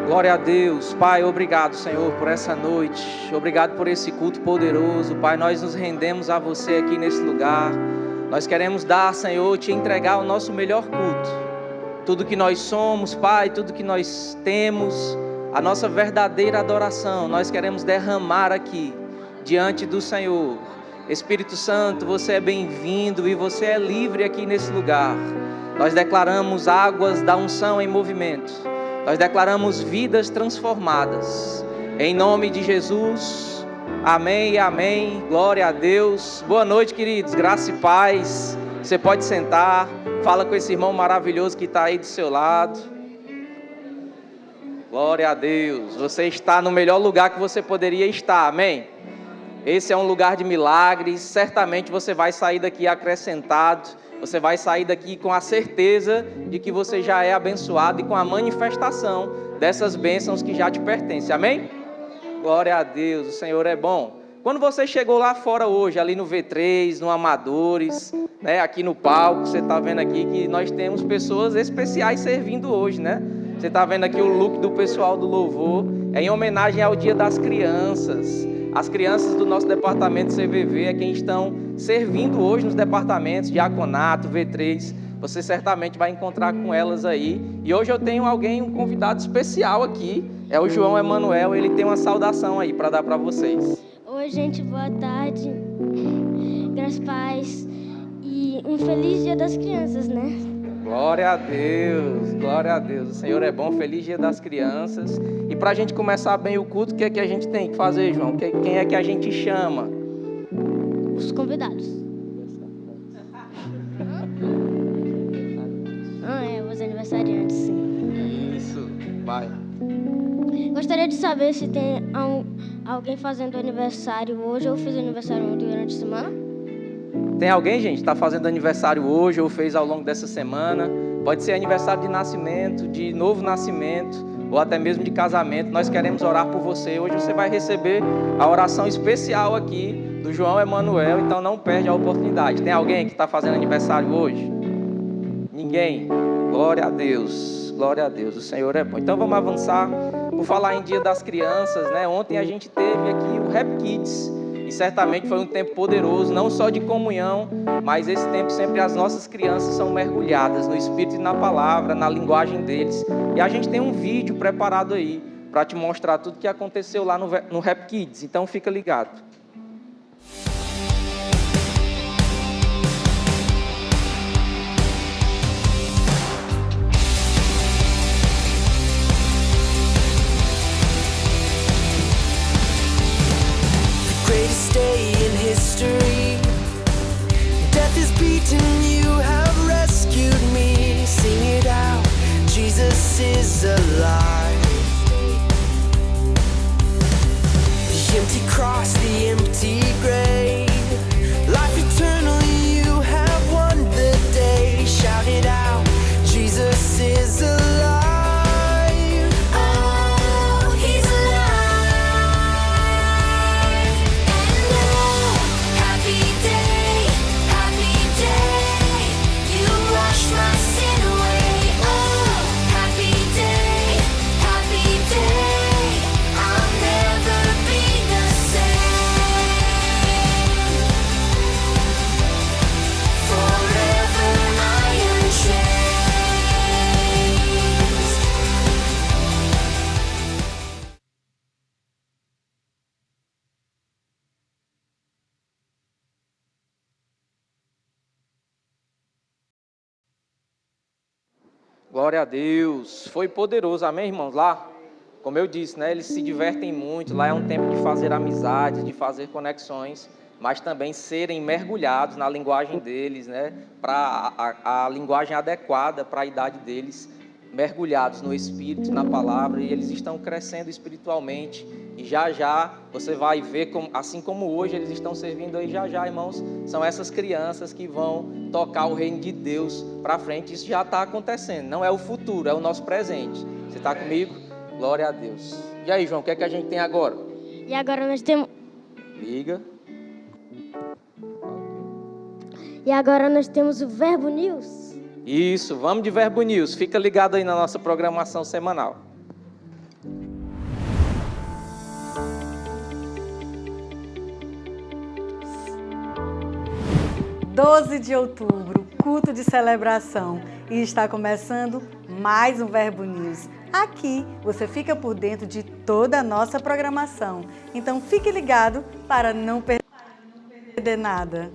Glória a Deus. Pai, obrigado, Senhor, por essa noite. Obrigado por esse culto poderoso. Pai, nós nos rendemos a você aqui nesse lugar. Nós queremos dar, Senhor, te entregar o nosso melhor culto. Tudo que nós somos, Pai, tudo que nós temos, a nossa verdadeira adoração, nós queremos derramar aqui, diante do Senhor. Espírito Santo, você é bem-vindo e você é livre aqui nesse lugar. Nós declaramos águas da unção em movimento. Nós declaramos vidas transformadas. Em nome de Jesus. Amém e amém. Glória a Deus. Boa noite, queridos. Graça e paz. Você pode sentar. Fala com esse irmão maravilhoso que está aí do seu lado. Glória a Deus. Você está no melhor lugar que você poderia estar. Amém? Esse é um lugar de milagres. Certamente você vai sair daqui acrescentado. Você vai sair daqui com a certeza de que você já é abençoado e com a manifestação dessas bênçãos que já te pertencem. Amém? Glória a Deus, o Senhor é bom. Quando você chegou lá fora hoje, ali no V3, no Amadores, né, aqui no palco, você está vendo aqui que nós temos pessoas especiais servindo hoje, né? Você está vendo aqui o look do pessoal do louvor, é em homenagem ao Dia das Crianças. As crianças do nosso departamento CVV é quem estão servindo hoje nos departamentos, diaconato, V3. Você certamente vai encontrar com elas aí. E hoje eu tenho um convidado especial aqui. É o João Emanuel, ele tem uma saudação aí para dar para vocês. Oi, gente, boa tarde. Graças a paz. E um feliz Dia das Crianças, né? Glória a Deus, glória a Deus. O Senhor é bom, feliz Dia das Crianças. E para a gente começar bem o culto, o que é que a gente tem que fazer, João? Quem é que a gente chama? Os convidados. Os aniversariantes, sim. Isso, vai. Gostaria de saber se tem alguém fazendo aniversário hoje ou fez aniversário durante a semana. Tem alguém, gente, que está fazendo aniversário hoje ou fez ao longo dessa semana? Pode ser aniversário de nascimento, de novo nascimento ou até mesmo de casamento. Nós queremos orar por você. Hoje você vai receber a oração especial aqui do João Emanuel, então não perde a oportunidade. Tem alguém que está fazendo aniversário hoje? Ninguém? Glória a Deus, glória a Deus, o Senhor é bom. Então vamos avançar. Por falar em Dia das Crianças, né? Ontem a gente teve aqui o Rap Kids. E certamente foi um tempo poderoso, não só de comunhão, mas esse tempo sempre as nossas crianças são mergulhadas no Espírito e na palavra, na linguagem deles. E a gente tem um vídeo preparado aí para te mostrar tudo que aconteceu lá no Rap Kids. Então fica ligado. Day in history, death is beaten, you have rescued me. Sing it out, Jesus is alive. The empty cross, the empty grave, life eternal, you have won the day. Shout it out, Jesus is alive. Glória a Deus, foi poderoso, amém, irmãos? Lá, como eu disse, né, eles se divertem muito, lá é um tempo de fazer amizades, de fazer conexões, mas também serem mergulhados na linguagem deles, né, para a linguagem adequada para a idade deles, mergulhados no Espírito, na palavra, e eles estão crescendo espiritualmente, e já já você vai ver, assim como hoje eles estão servindo aí, já já, irmãos, são essas crianças que vão tocar o reino de Deus para frente. Isso já está acontecendo, não é o futuro, é o nosso presente. Você está comigo? Glória a Deus. E aí, João, o que é que a gente tem agora? E agora nós temos... Liga. E agora nós temos o Verbo News. Isso, vamos de Verbo News. Fica ligado aí na nossa programação semanal. 12 de outubro, culto de celebração. E está começando mais um Verbo News. Aqui você fica por dentro de toda a nossa programação. Então fique ligado para não perder nada.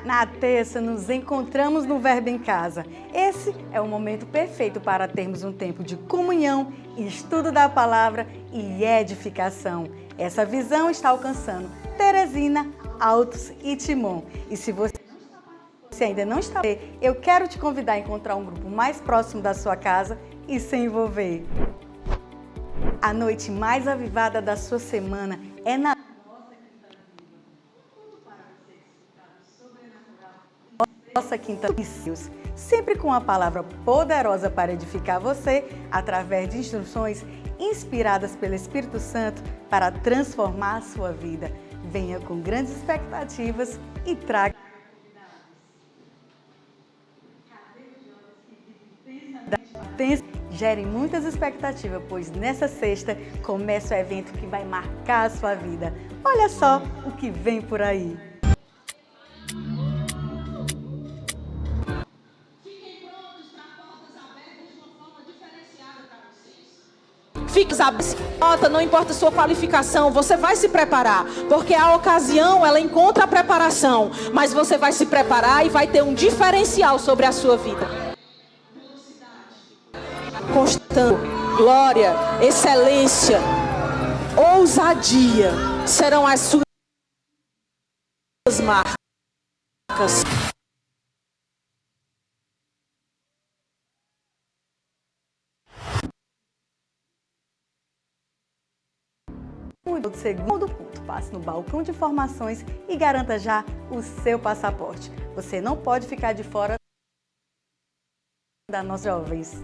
Na terça, nos encontramos no Verbo em Casa. Esse é o momento perfeito para termos um tempo de comunhão, estudo da palavra e edificação. Essa visão está alcançando Teresina, Altos e Timon. E se você ainda não está, eu quero te convidar a encontrar um grupo mais próximo da sua casa e se envolver. A noite mais avivada da sua semana é na nossa quinta Deus, sempre com uma palavra poderosa para edificar você, através de instruções inspiradas pelo Espírito Santo para transformar a sua vida. Venha com grandes expectativas e traga gere muitas expectativas, pois nessa sexta começa o evento que vai marcar a sua vida. Olha só o que vem por aí. Fique nota, não importa a sua qualificação, você vai se preparar, porque a ocasião, ela encontra a preparação, mas você vai se preparar e vai ter um diferencial sobre a sua vida. Constância, glória, excelência, ousadia serão as suas marcas. No segundo ponto, passe no balcão de informações e garanta já o seu passaporte. Você não pode ficar de fora da nossa jovens.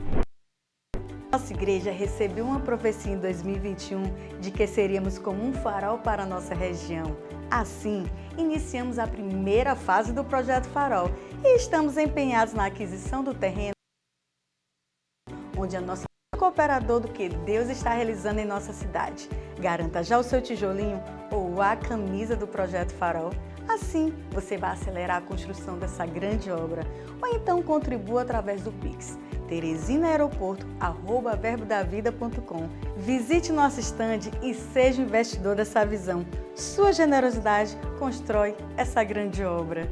Nossa igreja recebeu uma profecia em 2021 de que seríamos como um farol para a nossa região. Assim, iniciamos a primeira fase do Projeto Farol e estamos empenhados na aquisição do terreno, onde a nossa cooperador do que Deus está realizando em nossa cidade. Garanta já o seu tijolinho ou a camisa do Projeto Farol. Assim, você vai acelerar a construção dessa grande obra. Ou então contribua através do Pix, teresinaeroporto@verbodavida.com. Visite nosso estande e seja um investidor dessa visão. Sua generosidade constrói essa grande obra.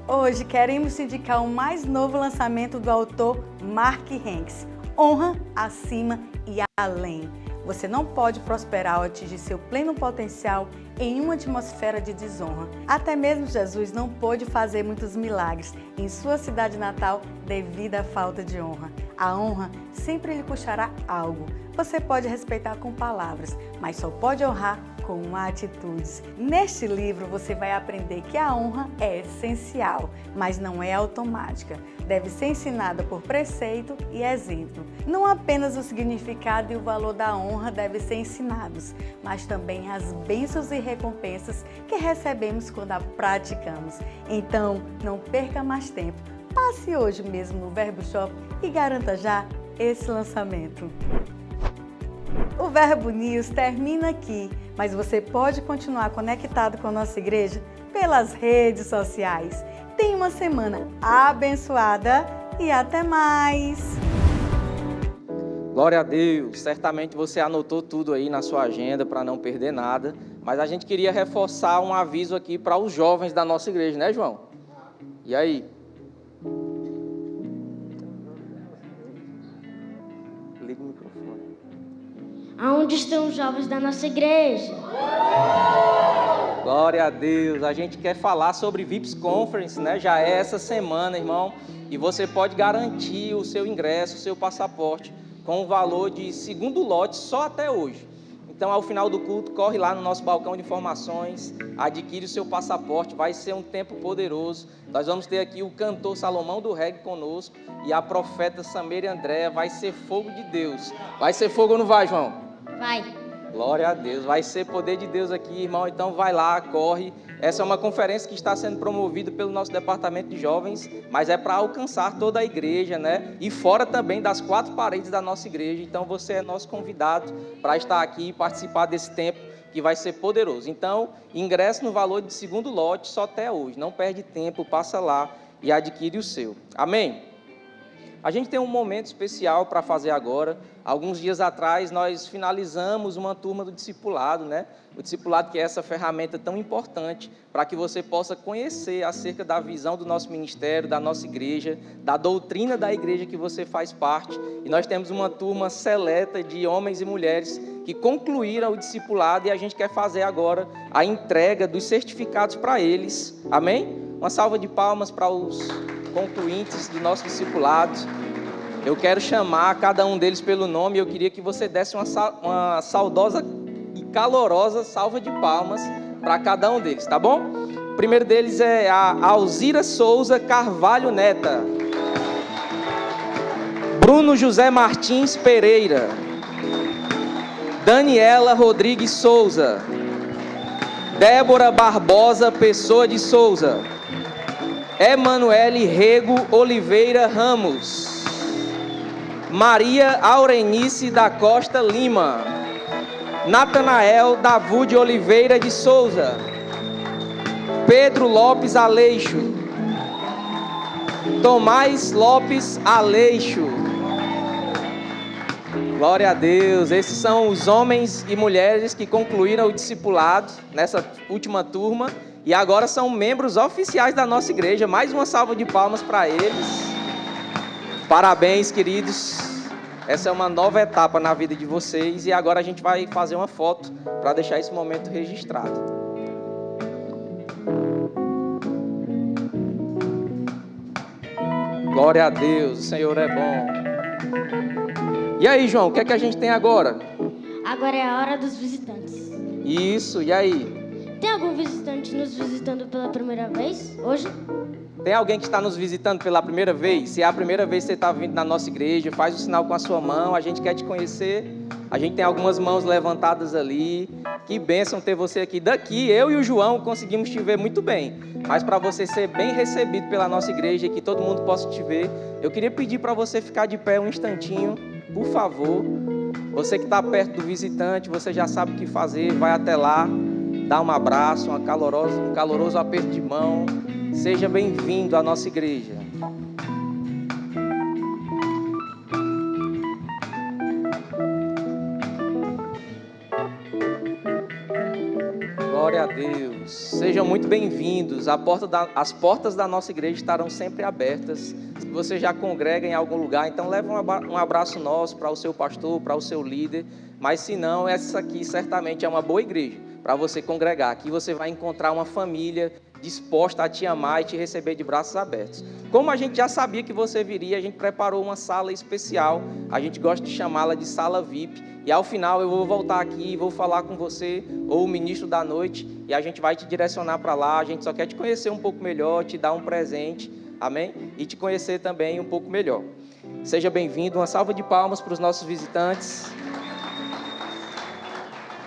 Hoje queremos indicar o mais novo lançamento do autor Mark Hanks, Honra Acima e Além. Você não pode prosperar ou atingir seu pleno potencial em uma atmosfera de desonra. Até mesmo Jesus não pôde fazer muitos milagres em sua cidade natal devido à falta de honra. A honra sempre lhe custará algo. Você pode respeitar com palavras, mas só pode honrar com atitudes. Neste livro você vai aprender que a honra é essencial, mas não é automática. Deve ser ensinada por preceito e exemplo. Não apenas o significado e o valor da honra devem ser ensinados, mas também as bênçãos e recompensas que recebemos quando a praticamos. Então, não perca mais tempo. Passe hoje mesmo no Verbo Shop e garanta já esse lançamento. O Verbo News termina aqui, mas você pode continuar conectado com a nossa igreja pelas redes sociais. Tenha uma semana abençoada e até mais! Glória a Deus! Certamente você anotou tudo aí na sua agenda para não perder nada, mas a gente queria reforçar um aviso aqui para os jovens da nossa igreja, né, João? E aí? Liga o microfone. Aonde estão os jovens da nossa igreja? Glória a Deus! A gente quer falar sobre VIPS Conference, né? Já é essa semana, irmão. E você pode garantir o seu ingresso, o seu passaporte, com o valor de segundo lote só até hoje. Então, ao final do culto, corre lá no nosso balcão de informações, adquire o seu passaporte, vai ser um tempo poderoso. Nós vamos ter aqui o cantor Salomão do Reggae conosco e a profeta Sameira Andréa. Vai ser fogo de Deus. Vai ser fogo ou não vai, João? Vai. Glória a Deus, vai ser poder de Deus aqui, irmão, então vai lá, corre. Essa é uma conferência que está sendo promovida pelo nosso departamento de jovens, mas é para alcançar toda a igreja, né? E fora também das 4 paredes da nossa igreja. Então você é nosso convidado para estar aqui e participar desse tempo que vai ser poderoso. Então, ingresso no valor de 2º lote só até hoje. Não perde tempo, passa lá e adquire o seu. Amém? A gente tem um momento especial para fazer agora. Alguns dias atrás nós finalizamos uma turma do discipulado, né? O discipulado, que é essa ferramenta tão importante para que você possa conhecer acerca da visão do nosso ministério, da nossa igreja, da doutrina da igreja que você faz parte. E nós temos uma turma seleta de homens e mulheres que concluíram o discipulado e a gente quer fazer agora a entrega dos certificados para eles. Amém? Uma salva de palmas para os concluintes do nosso discipulado. Eu quero chamar cada um deles pelo nome e eu queria que você desse uma saudosa e calorosa salva de palmas para cada um deles, tá bom? O primeiro deles é a Alzira Souza Carvalho Neta, Bruno José Martins Pereira, Daniela Rodrigues Souza, Débora Barbosa Pessoa de Souza, Emanuele Rego Oliveira Ramos, Maria Aurenice da Costa Lima, Natanael Davude Oliveira de Souza, Pedro Lopes Aleixo, Tomás Lopes Aleixo. Glória a Deus. Esses são os homens e mulheres que concluíram o discipulado nessa última turma e agora são membros oficiais da nossa igreja. Mais uma salva de palmas para eles. Parabéns, queridos. Essa é uma nova etapa na vida de vocês e agora a gente vai fazer uma foto para deixar esse momento registrado. Glória a Deus, o Senhor é bom. E aí, João, o que é que a gente tem agora? Agora é a hora dos visitantes. Isso, e aí? Tem algum visitante nos visitando pela primeira vez hoje? Tem alguém que está nos visitando pela primeira vez? Se é a primeira vez que você está vindo na nossa igreja, faz o sinal com a sua mão, a gente quer te conhecer. A gente tem algumas mãos levantadas ali. Que bênção ter você aqui. Daqui, eu e o João conseguimos te ver muito bem. Mas para você ser bem recebido pela nossa igreja e que todo mundo possa te ver, eu queria pedir para você ficar de pé um instantinho, por favor. Você que está perto do visitante, você já sabe o que fazer, vai até lá, dá um abraço, um caloroso aperto de mão. Seja bem-vindo à nossa igreja. Glória a Deus. Sejam muito bem-vindos. As portas da nossa igreja estarão sempre abertas. Se você já congrega em algum lugar, então leve um abraço nosso para o seu pastor, para o seu líder. Mas se não, essa aqui certamente é uma boa igreja para você congregar. Aqui você vai encontrar uma família disposta a te amar e te receber de braços abertos. Como a gente já sabia que você viria, a gente preparou uma sala especial. A gente gosta de chamá-la de sala VIP. E ao final eu vou voltar aqui e vou falar com você, ou o ministro da noite, e a gente vai te direcionar para lá. A gente só quer te conhecer um pouco melhor, te dar um presente, amém? E te conhecer também um pouco melhor. Seja bem-vindo, uma salva de palmas para os nossos visitantes.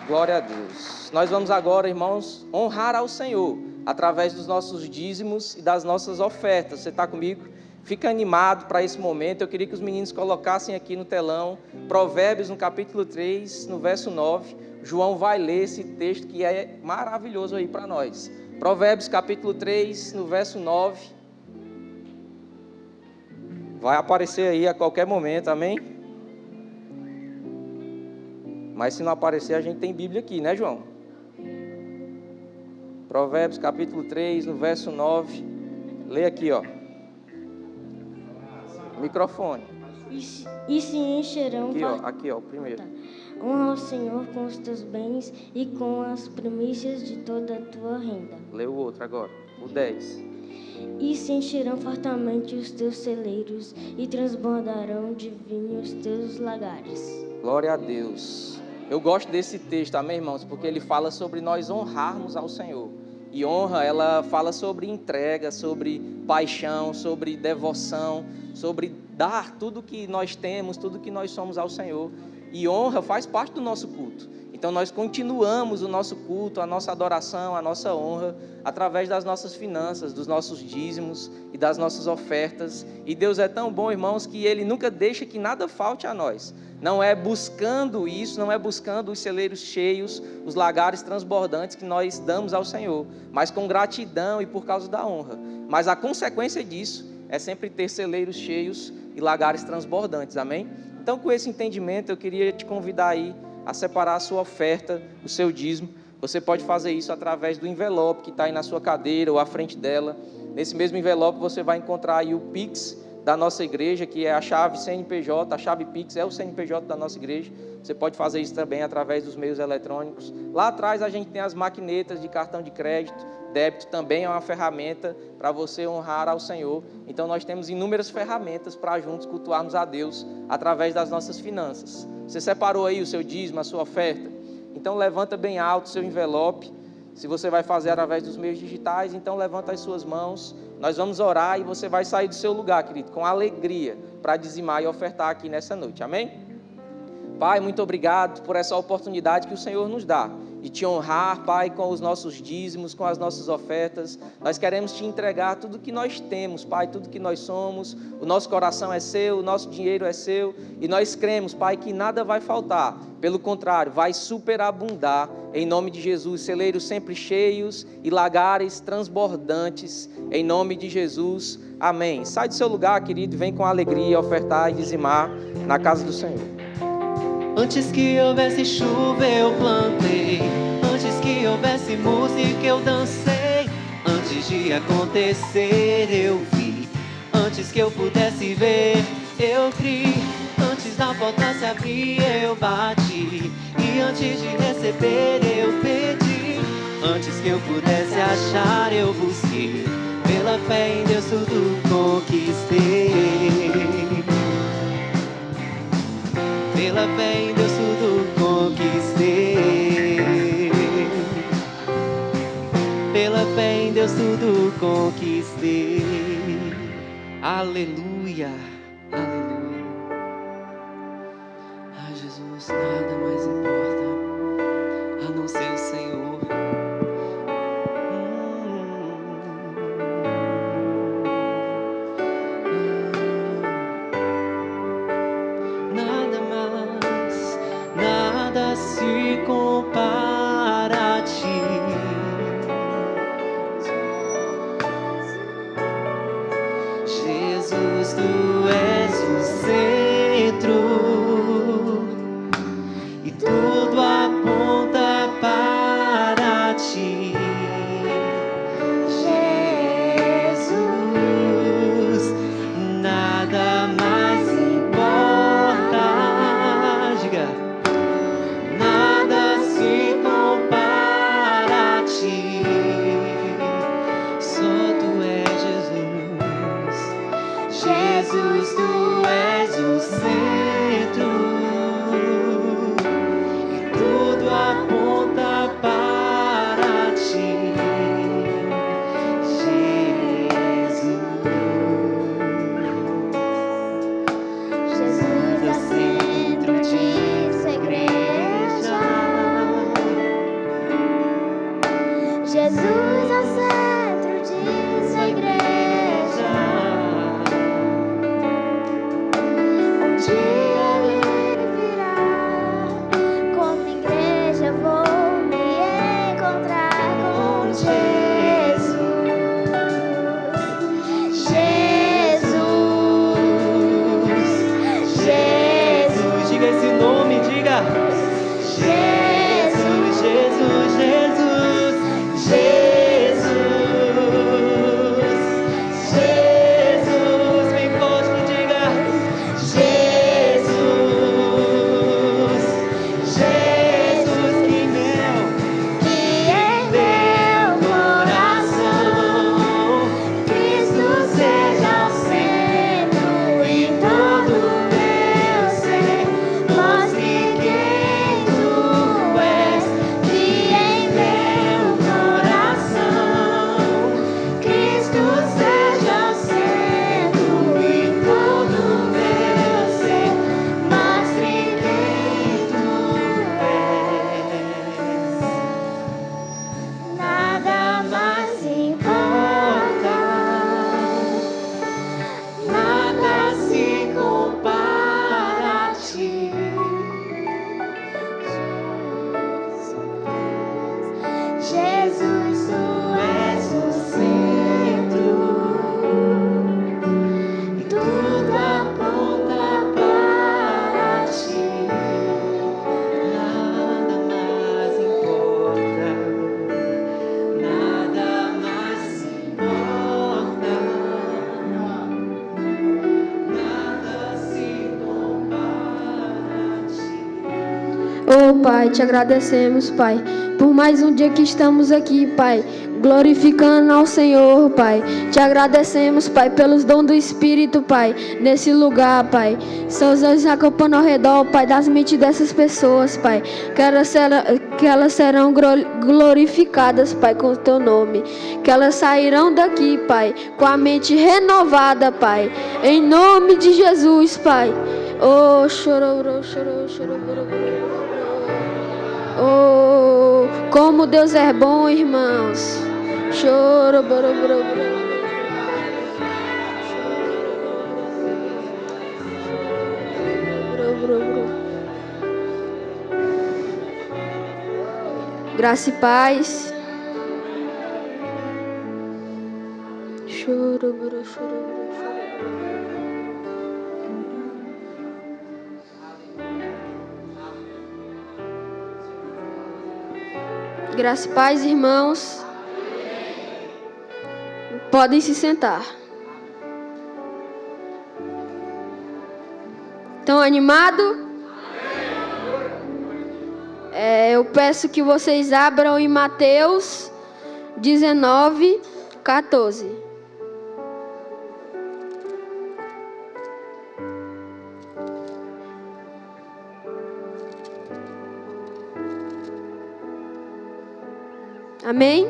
Glória a Deus. Nós vamos agora, irmãos, honrar ao Senhor através dos nossos dízimos e das nossas ofertas. Você está comigo? Fica animado para esse momento. Eu queria que os meninos colocassem aqui no telão Provérbios, no capítulo 3, no verso 9. João vai ler esse texto que é maravilhoso aí para nós. Provérbios, capítulo 3, no verso 9. Vai aparecer aí a qualquer momento, amém? Mas se não aparecer, a gente tem Bíblia aqui, né, João? Provérbios, capítulo 3, no verso 9. Lê aqui, ó. Microfone. E se encherão... Aqui, ó, o primeiro. Honra ao Senhor com os teus bens e com as primícias de toda a tua renda. Lê o outro agora, o 10. E se encherão fartamente os teus celeiros e transbordarão de vinho os teus lagares. Glória a Deus. Eu gosto desse texto, amém, irmãos? Porque ele fala sobre nós honrarmos ao Senhor. E honra, ela fala sobre entrega, sobre paixão, sobre devoção, sobre dar tudo que nós temos, tudo que nós somos ao Senhor. E honra faz parte do nosso culto. Então, Então nós continuamos o nosso culto, a nossa adoração, a nossa honra, através das nossas finanças, dos nossos dízimos e das nossas ofertas. E Deus é tão bom, irmãos, que Ele nunca deixa que nada falte a nós. Não é buscando isso, não é buscando os celeiros cheios, os lagares transbordantes que nós damos ao Senhor, mas com gratidão e por causa da honra. Mas a consequência disso é sempre ter celeiros cheios e lagares transbordantes, amém? Então, com esse entendimento, eu queria te convidar aí a separar a sua oferta, o seu dízimo. Você pode fazer isso através do envelope que está aí na sua cadeira ou à frente dela. Nesse mesmo envelope você vai encontrar aí o Pix da nossa igreja, que é a chave CNPJ, a chave Pix é o CNPJ da nossa igreja. Você pode fazer isso também através dos meios eletrônicos. Lá atrás a gente tem as maquinetas de cartão de crédito, débito também é uma ferramenta para você honrar ao Senhor. Então nós temos inúmeras ferramentas para juntos cultuarmos a Deus através das nossas finanças. Você separou aí o seu dízimo, a sua oferta? Então levanta bem alto o seu envelope. Se você vai fazer através dos meios digitais, então levanta as suas mãos. Nós vamos orar e você vai sair do seu lugar, querido, com alegria para dizimar e ofertar aqui nessa noite. Amém? Pai, muito obrigado por essa oportunidade que o Senhor nos dá de te honrar, Pai, com os nossos dízimos, com as nossas ofertas. Nós queremos te entregar tudo que nós temos, Pai, tudo que nós somos. O nosso coração é seu, o nosso dinheiro é seu. E nós cremos, Pai, que nada vai faltar. Pelo contrário, vai superabundar. Em nome de Jesus, celeiros sempre cheios e lagares transbordantes. Em nome de Jesus, amém. Sai do seu lugar, querido, vem com alegria ofertar e dizimar na casa do Senhor. Antes que houvesse chuva eu plantei, antes que houvesse música eu dancei, antes de acontecer eu vi, antes que eu pudesse ver eu criei, antes da porta se abrir eu bati, e antes de receber eu pedi, antes que eu pudesse achar eu busquei, pela fé em Deus tudo conquistei. Pela fé em Deus tudo conquistei. Pela fé em Deus tudo conquistei. Aleluia, aleluia. Ai, Jesus, nada mais importa a não ser o Senhor. Nada se compara a ti. Jesus, tu és o centro e tudo aponta para ti. Jesus, nada mais importa. Diga. Nada se compara a ti, só tu és Jesus. Jesus, tu és o centro e tudo aponta para ti. Jesus é o centro de sua igreja. Jesus é o centro de sua igreja. Um dia ele virá, como igreja vou me encontrar com Jesus. Jesus, Diga esse nome, diga. Jesus, Jesus, Jesus, Jesus. Pai, te agradecemos, Pai, por mais um dia que estamos aqui, Pai, glorificando ao Senhor, Pai. Te agradecemos, Pai, pelos dons do Espírito, Pai, nesse lugar, Pai. Seus olhos acompanham ao redor, Pai, das mentes dessas pessoas, Pai, que elas serão glorificadas, Pai, com o Teu nome. Que elas sairão daqui, Pai, com a mente renovada, Pai, em nome de Jesus, Pai. Oh, chororô, chororô, chororô. Oh, como Deus é bom, irmãos. Choro, boroboro. Graça e paz. Choro, boro, choro. Graça e paz, irmãos. Podem se sentar. Estão animados? Eu peço que vocês abram em Mateus 19, 14. Amém?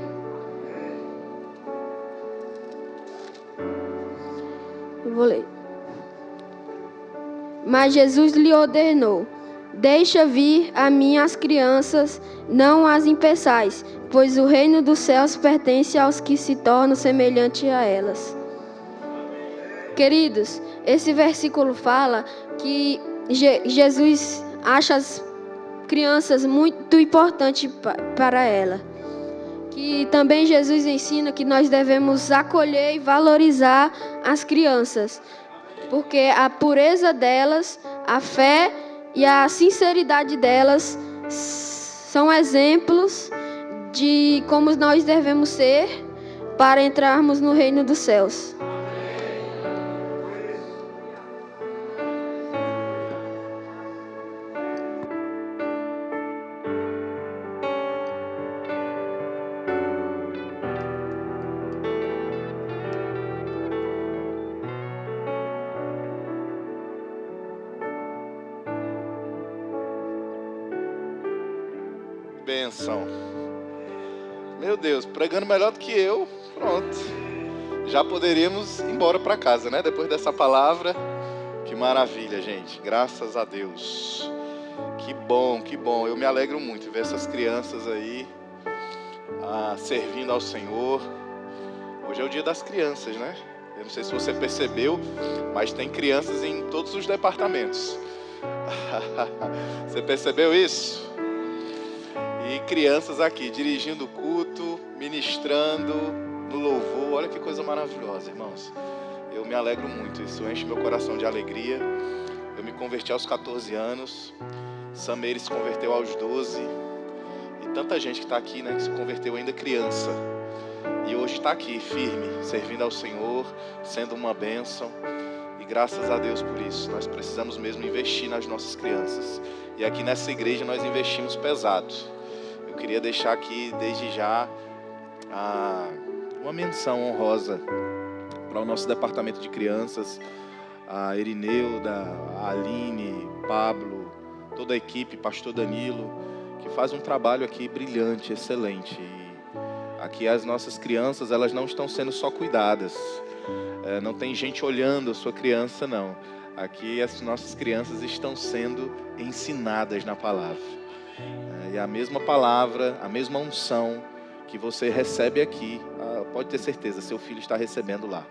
Eu vou ler. Mas Jesus lhe ordenou: deixa vir a mim as crianças, não as impeçais, pois o reino dos céus pertence aos que se tornam semelhantes a elas. Queridos, esse versículo fala que Jesus acha as crianças muito importantes para ela. Que também Jesus ensina que nós devemos acolher e valorizar as crianças, porque a pureza delas, a fé e a sinceridade delas são exemplos de como nós devemos ser para entrarmos no reino dos céus. Benção. Meu Deus, pregando melhor do que eu, pronto. Já poderíamos ir embora para casa, né? Depois dessa palavra. Que maravilha, gente. Graças a Deus. Que bom, que bom. Eu me alegro muito ver essas crianças aí servindo ao Senhor. Hoje é o dia das crianças, né? Eu não sei se você percebeu, mas tem crianças em todos os departamentos. Você percebeu isso? E crianças aqui, dirigindo o culto, ministrando no louvor. Olha que coisa maravilhosa, irmãos. Eu me alegro muito, isso enche meu coração de alegria. Eu me converti aos 14 anos. Sameire se converteu aos 12. E tanta gente que está aqui, né, que se converteu ainda criança. E hoje está aqui, firme, servindo ao Senhor, sendo uma bênção. E graças a Deus por isso. Nós precisamos mesmo investir nas nossas crianças. E aqui nessa igreja nós investimos pesado. Eu queria deixar aqui, desde já, uma menção honrosa para o nosso departamento de crianças, a Erineuda, a Aline, Pablo, toda a equipe, pastor Danilo, que faz um trabalho aqui brilhante, excelente. E aqui as nossas crianças, elas não estão sendo só cuidadas, não tem gente olhando a sua criança, não. Aqui as nossas crianças estão sendo ensinadas na palavra. E a mesma palavra, a mesma unção que você recebe aqui, pode ter certeza, seu filho está recebendo lá.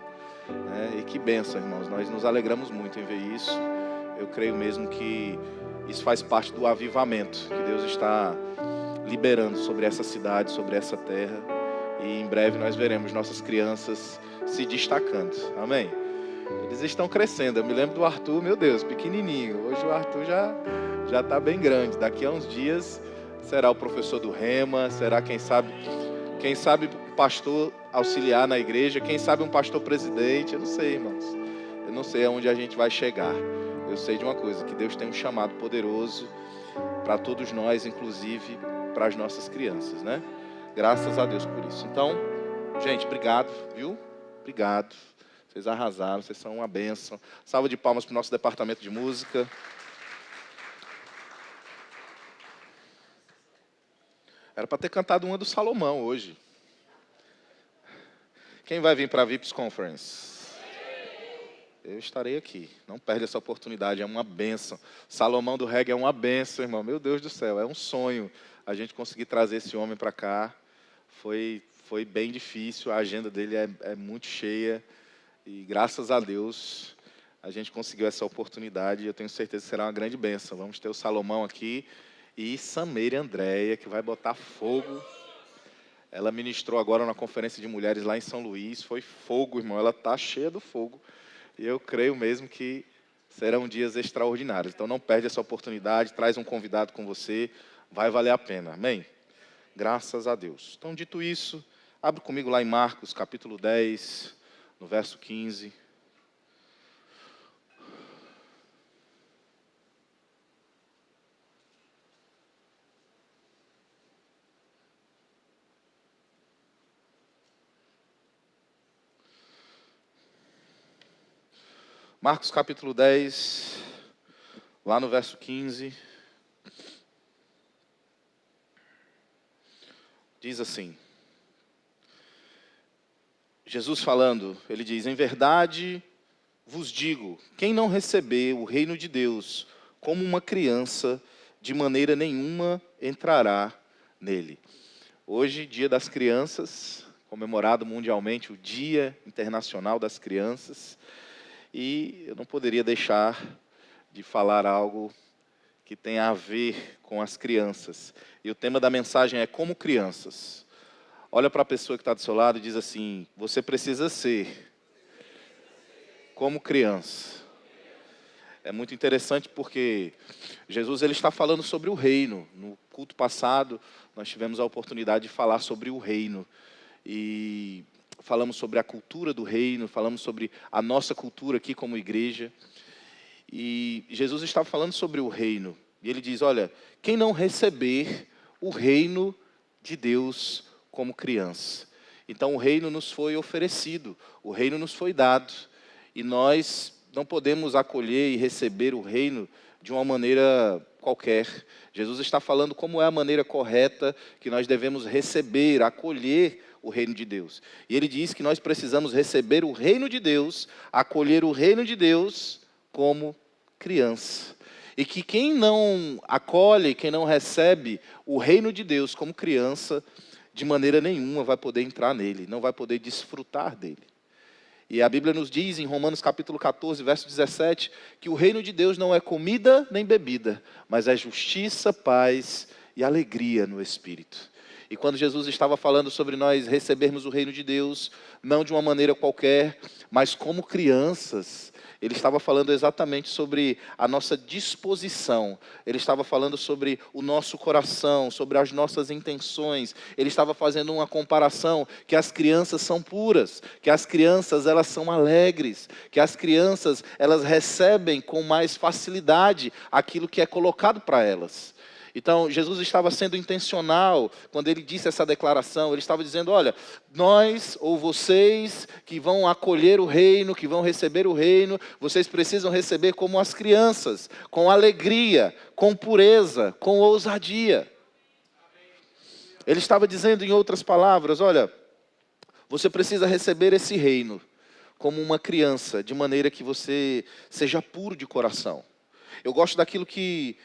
E que bênção, irmãos. Nós nos alegramos muito em ver isso. Eu creio mesmo que isso faz parte do avivamento que Deus está liberando sobre essa cidade, sobre essa terra. E em breve nós veremos nossas crianças se destacando. Amém? Eles estão crescendo. Eu me lembro do Arthur, meu Deus, pequenininho. Hoje o Arthur já está bem grande. Daqui a uns dias será o professor do Rema, será quem sabe pastor auxiliar na igreja, quem sabe um pastor presidente. Eu não sei, irmãos. Eu não sei aonde a gente vai chegar. Eu sei de uma coisa, que Deus tem um chamado poderoso para todos nós, inclusive para as nossas crianças, né? Graças a Deus por isso. Então, gente, obrigado, viu? Obrigado. Vocês arrasaram, vocês são uma bênção. Salva de palmas para o nosso departamento de música. Era para ter cantado uma do Salomão hoje. Quem vai vir para a VIPS Conference? Eu estarei aqui. Não perde essa oportunidade, é uma bênção. Salomão do reggae é uma bênção, irmão. Meu Deus do céu, é um sonho a gente conseguir trazer esse homem para cá. Foi bem difícil, a agenda dele é muito cheia. E graças a Deus a gente conseguiu essa oportunidade. E eu tenho certeza que será uma grande bênção. Vamos ter o Salomão aqui e Sameira Andréia, que vai botar fogo. Ela ministrou agora na conferência de mulheres lá em São Luís. Foi fogo, irmão. Ela está cheia do fogo. E eu creio mesmo que serão dias extraordinários. Então não perde essa oportunidade. Traz um convidado com você. Vai valer a pena. Amém? Graças a Deus. Então, dito isso, abre comigo lá em Marcos, capítulo 10, no verso 15. Marcos capítulo 10, lá no verso 15, diz assim, Jesus falando, ele diz, em verdade vos digo, quem não receber o reino de Deus como uma criança, de maneira nenhuma entrará nele. Hoje, Dia das Crianças, comemorado mundialmente o Dia Internacional das Crianças, e eu não poderia deixar de falar algo que tem a ver com as crianças. E o tema da mensagem é como crianças. Olha para a pessoa que está do seu lado e diz assim, você precisa ser como criança. É muito interessante porque Jesus ele está falando sobre o reino. No culto passado, nós tivemos a oportunidade de falar sobre o reino. E falamos sobre a cultura do reino, falamos sobre a nossa cultura aqui como igreja. E Jesus está falando sobre o reino. E ele diz, olha, quem não receber o reino de Deus como criança. Então o reino nos foi oferecido, o reino nos foi dado. E nós não podemos acolher e receber o reino de uma maneira qualquer. Jesus está falando como é a maneira correta que nós devemos receber, acolher o reino de Deus. E ele diz que nós precisamos receber o reino de Deus, acolher o reino de Deus como criança. E que quem não acolhe, quem não recebe o reino de Deus como criança, de maneira nenhuma vai poder entrar nele, não vai poder desfrutar dele. E a Bíblia nos diz em Romanos capítulo 14, verso 17, que o reino de Deus não é comida nem bebida, mas é justiça, paz e alegria no Espírito. E quando Jesus estava falando sobre nós recebermos o reino de Deus, não de uma maneira qualquer, mas como crianças, ele estava falando exatamente sobre a nossa disposição. Ele estava falando sobre o nosso coração, sobre as nossas intenções. Ele estava fazendo uma comparação que as crianças são puras, que as crianças elas são alegres, que as crianças elas recebem com mais facilidade aquilo que é colocado para elas. Então, Jesus estava sendo intencional quando ele disse essa declaração. Ele estava dizendo, olha, nós ou vocês que vão acolher o reino, que vão receber o reino, vocês precisam receber como as crianças, com alegria, com pureza, com ousadia. Ele estava dizendo em outras palavras, olha, você precisa receber esse reino como uma criança, de maneira que você seja puro de coração. Eu gosto daquilo que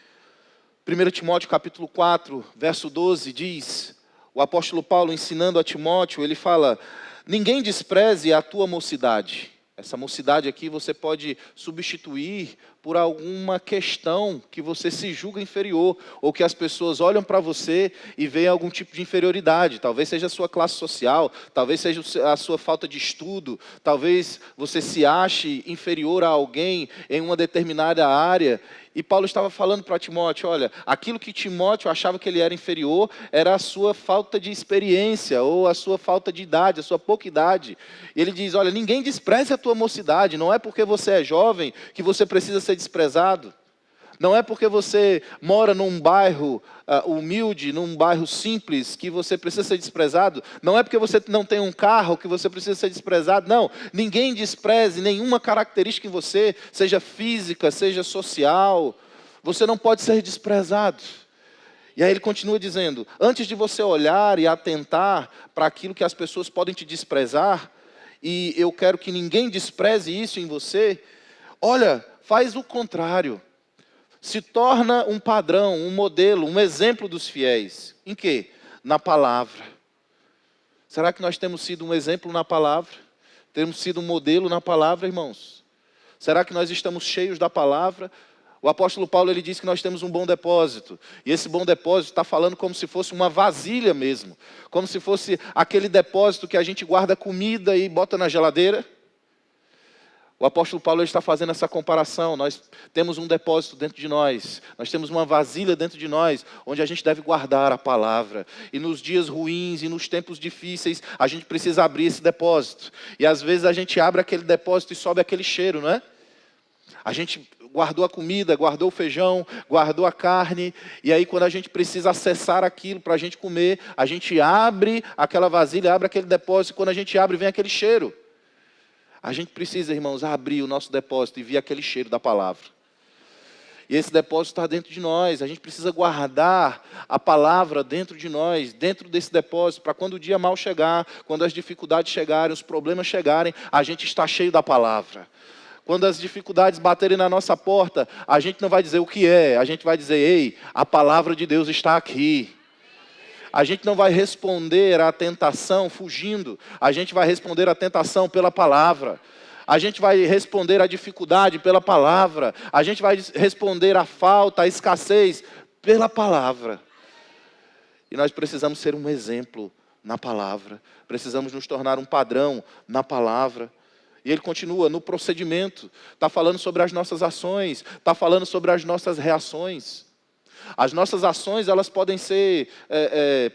1 Timóteo capítulo 4, verso 12 diz, o apóstolo Paulo ensinando a Timóteo, ele fala, ninguém despreze a tua mocidade. Essa mocidade aqui você pode substituir por alguma questão que você se julga inferior, ou que as pessoas olham para você e veem algum tipo de inferioridade. Talvez seja a sua classe social, talvez seja a sua falta de estudo, talvez você se ache inferior a alguém em uma determinada área. E Paulo estava falando para Timóteo, olha, aquilo que Timóteo achava que ele era inferior era a sua falta de experiência, ou a sua falta de idade, a sua pouca idade. E ele diz, olha, ninguém despreze a tua mocidade, não é porque você é jovem que você precisa ser desprezado. Não é porque você mora num bairro humilde, num bairro simples, que você precisa ser desprezado. Não é porque você não tem um carro que você precisa ser desprezado. Não, ninguém despreze nenhuma característica em você, seja física, seja social. Você não pode ser desprezado. E aí ele continua dizendo, antes de você olhar e atentar para aquilo que as pessoas podem te desprezar, e eu quero que ninguém despreze isso em você, olha, faz o contrário. Se torna um padrão, um modelo, um exemplo dos fiéis. Em quê? Na palavra. Será que nós temos sido um exemplo na palavra? Temos sido um modelo na palavra, irmãos? Será que nós estamos cheios da palavra? O apóstolo Paulo, ele diz que nós temos um bom depósito. E esse bom depósito está falando como se fosse uma vasilha mesmo. Como se fosse aquele depósito que a gente guarda comida e bota na geladeira. O apóstolo Paulo está fazendo essa comparação. Nós temos um depósito dentro de nós. Nós temos uma vasilha dentro de nós, onde a gente deve guardar a palavra. E nos dias ruins e nos tempos difíceis, a gente precisa abrir esse depósito. E às vezes a gente abre aquele depósito e sobe aquele cheiro, não é? A gente guardou a comida, guardou o feijão, guardou a carne. E aí quando a gente precisa acessar aquilo para a gente comer, a gente abre aquela vasilha, abre aquele depósito. E quando a gente abre, vem aquele cheiro. A gente precisa, irmãos, abrir o nosso depósito e ver aquele cheiro da palavra. E esse depósito está dentro de nós. A gente precisa guardar a palavra dentro de nós, dentro desse depósito, para quando o dia mal chegar, quando as dificuldades chegarem, os problemas chegarem, a gente está cheio da palavra. Quando as dificuldades baterem na nossa porta, a gente não vai dizer o que é, a gente vai dizer, ei, a palavra de Deus está aqui. A gente não vai responder à tentação fugindo. A gente vai responder à tentação pela palavra. A gente vai responder à dificuldade pela palavra. A gente vai responder à falta, à escassez pela palavra. E nós precisamos ser um exemplo na palavra. Precisamos nos tornar um padrão na palavra. E ele continua no procedimento. Está falando sobre as nossas ações. Está falando sobre as nossas reações. As nossas ações, elas podem ser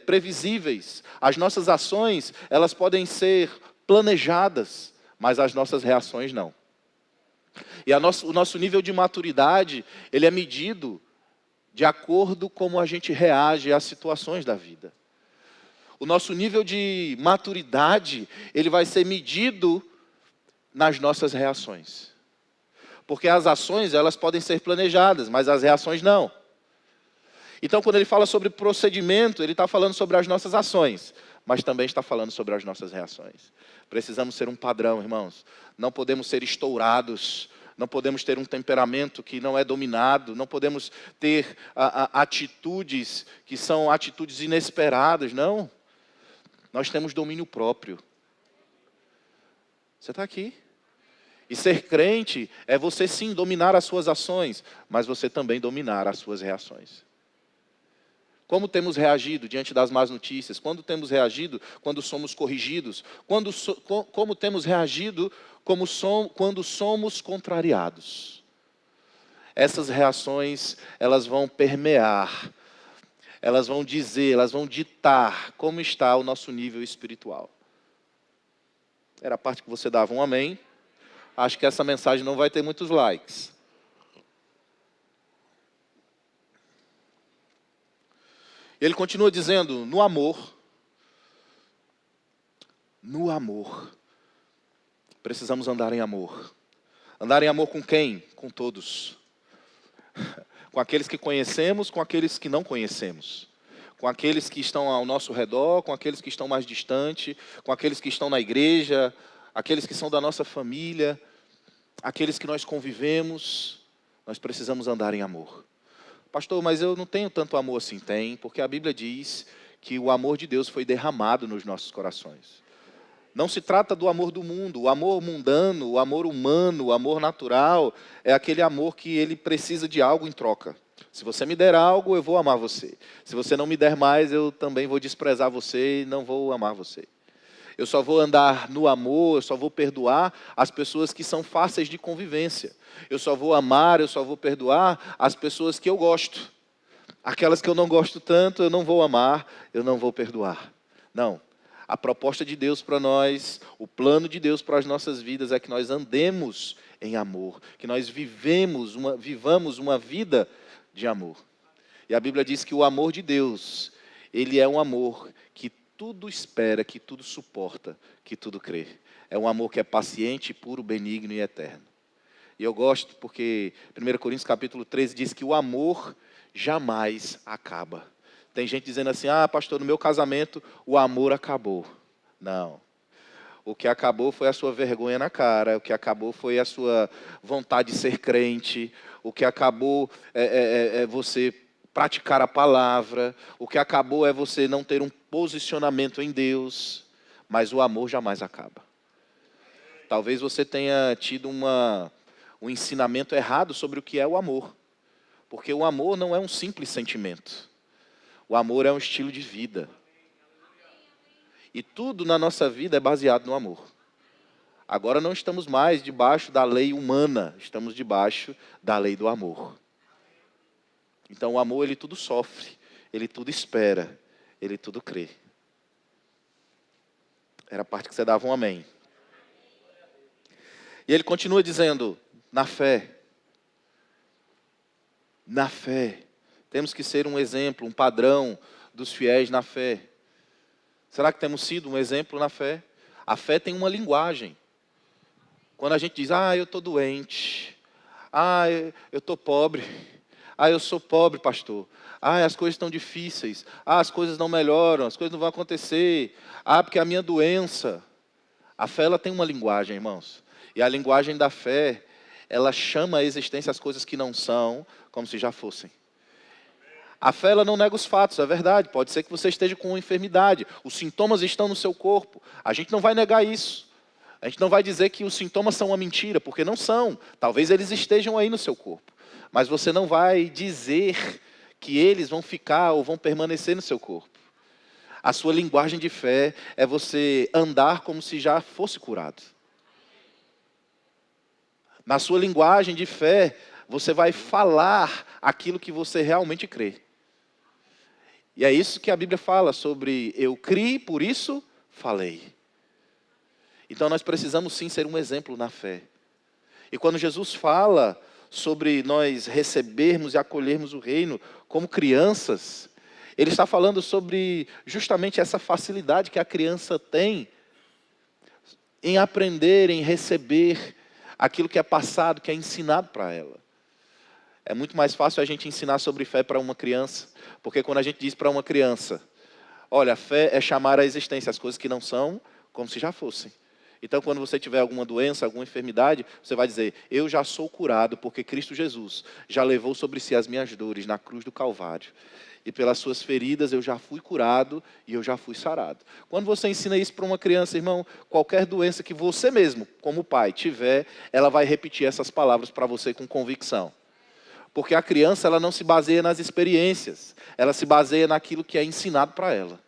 previsíveis. As nossas ações, elas podem ser planejadas. Mas as nossas reações, não. E o nosso nível de maturidade, ele é medido de acordo com como a gente reage às situações da vida. O nosso nível de maturidade, ele vai ser medido nas nossas reações. Porque as ações, elas podem ser planejadas, mas as reações não. Então, quando ele fala sobre procedimento, ele está falando sobre as nossas ações, mas também está falando sobre as nossas reações. Precisamos ser um padrão, irmãos. Não podemos ser estourados, não podemos ter um temperamento que não é dominado, não podemos ter atitudes que são atitudes inesperadas, não. Nós temos domínio próprio. Você está aqui. E ser crente é você sim dominar as suas ações, mas você também dominar as suas reações. Como temos reagido diante das más notícias? Quando temos reagido quando somos corrigidos? Como temos reagido quando somos contrariados? Essas reações, elas vão permear, elas vão dizer, elas vão ditar como está o nosso nível espiritual. Era a parte que você dava um amém. Acho que essa mensagem não vai ter muitos likes. Ele continua dizendo, no amor, precisamos andar em amor. Andar em amor com quem? Com todos. Com aqueles que conhecemos, com aqueles que não conhecemos. Com aqueles que estão ao nosso redor, com aqueles que estão mais distante, com aqueles que estão na igreja, aqueles que são da nossa família, aqueles que nós convivemos. Nós precisamos andar em amor. Pastor, mas eu não tenho tanto amor assim. Tem, porque a Bíblia diz que o amor de Deus foi derramado nos nossos corações. Não se trata do amor do mundo. O amor mundano, o amor humano, o amor natural, é aquele amor que ele precisa de algo em troca. Se você me der algo, eu vou amar você. Se você não me der mais, eu também vou desprezar você e não vou amar você. Eu só vou andar no amor, eu só vou perdoar as pessoas que são fáceis de convivência. Eu só vou amar, eu só vou perdoar as pessoas que eu gosto. Aquelas que eu não gosto tanto, eu não vou amar, eu não vou perdoar. Não. A proposta de Deus para nós, o plano de Deus para as nossas vidas é que nós andemos em amor, que nós vivamos uma vida de amor. E a Bíblia diz que o amor de Deus, ele é um amor que tudo espera, que tudo suporta, que tudo crê. É um amor que é paciente, puro, benigno e eterno. E eu gosto porque 1 Coríntios capítulo 13 diz que o amor jamais acaba. Tem gente dizendo assim, pastor, no meu casamento o amor acabou. Não. O que acabou foi a sua vergonha na cara, o que acabou foi a sua vontade de ser crente, o que acabou é você praticar a palavra, o que acabou é você não ter um posicionamento em Deus, mas o amor jamais acaba. Talvez você tenha tido um ensinamento errado sobre o que é o amor, porque o amor não é um simples sentimento, o amor é um estilo de vida. E tudo na nossa vida é baseado no amor. Agora não estamos mais debaixo da lei humana, estamos debaixo da lei do amor. Então o amor, ele tudo sofre, ele tudo espera, ele tudo crê. Era a parte que você dava um amém. E ele continua dizendo, na fé, temos que ser um exemplo, um padrão dos fiéis na fé. Será que temos sido um exemplo na fé? A fé tem uma linguagem. Quando a gente diz, eu estou doente, eu estou pobre, eu sou pobre, pastor, as coisas estão difíceis, as coisas não melhoram, as coisas não vão acontecer, porque é a minha doença. A fé, ela tem uma linguagem, irmãos. E a linguagem da fé, ela chama à existência as coisas que não são, como se já fossem. A fé, ela não nega os fatos, é verdade. Pode ser que você esteja com uma enfermidade. Os sintomas estão no seu corpo. A gente não vai negar isso. A gente não vai dizer que os sintomas são uma mentira, porque não são. Talvez eles estejam aí no seu corpo. Mas você não vai dizer que eles vão ficar ou vão permanecer no seu corpo. A sua linguagem de fé é você andar como se já fosse curado. Na sua linguagem de fé, você vai falar aquilo que você realmente crê. E é isso que a Bíblia fala sobre eu criei, por isso falei. Então nós precisamos sim ser um exemplo na fé. E quando Jesus fala sobre nós recebermos e acolhermos o reino como crianças, ele está falando sobre justamente essa facilidade que a criança tem em aprender, em receber aquilo que é passado, que é ensinado para ela. É muito mais fácil a gente ensinar sobre fé para uma criança, porque quando a gente diz para uma criança, olha, a fé é chamar à existência as coisas que não são, como se já fossem. Então, quando você tiver alguma doença, alguma enfermidade, você vai dizer, eu já sou curado, porque Cristo Jesus já levou sobre si as minhas dores na cruz do Calvário. E pelas suas feridas eu já fui curado e eu já fui sarado. Quando você ensina isso para uma criança, irmão, qualquer doença que você mesmo, como pai, tiver, ela vai repetir essas palavras para você com convicção. Porque a criança, ela não se baseia nas experiências, ela se baseia naquilo que é ensinado para ela.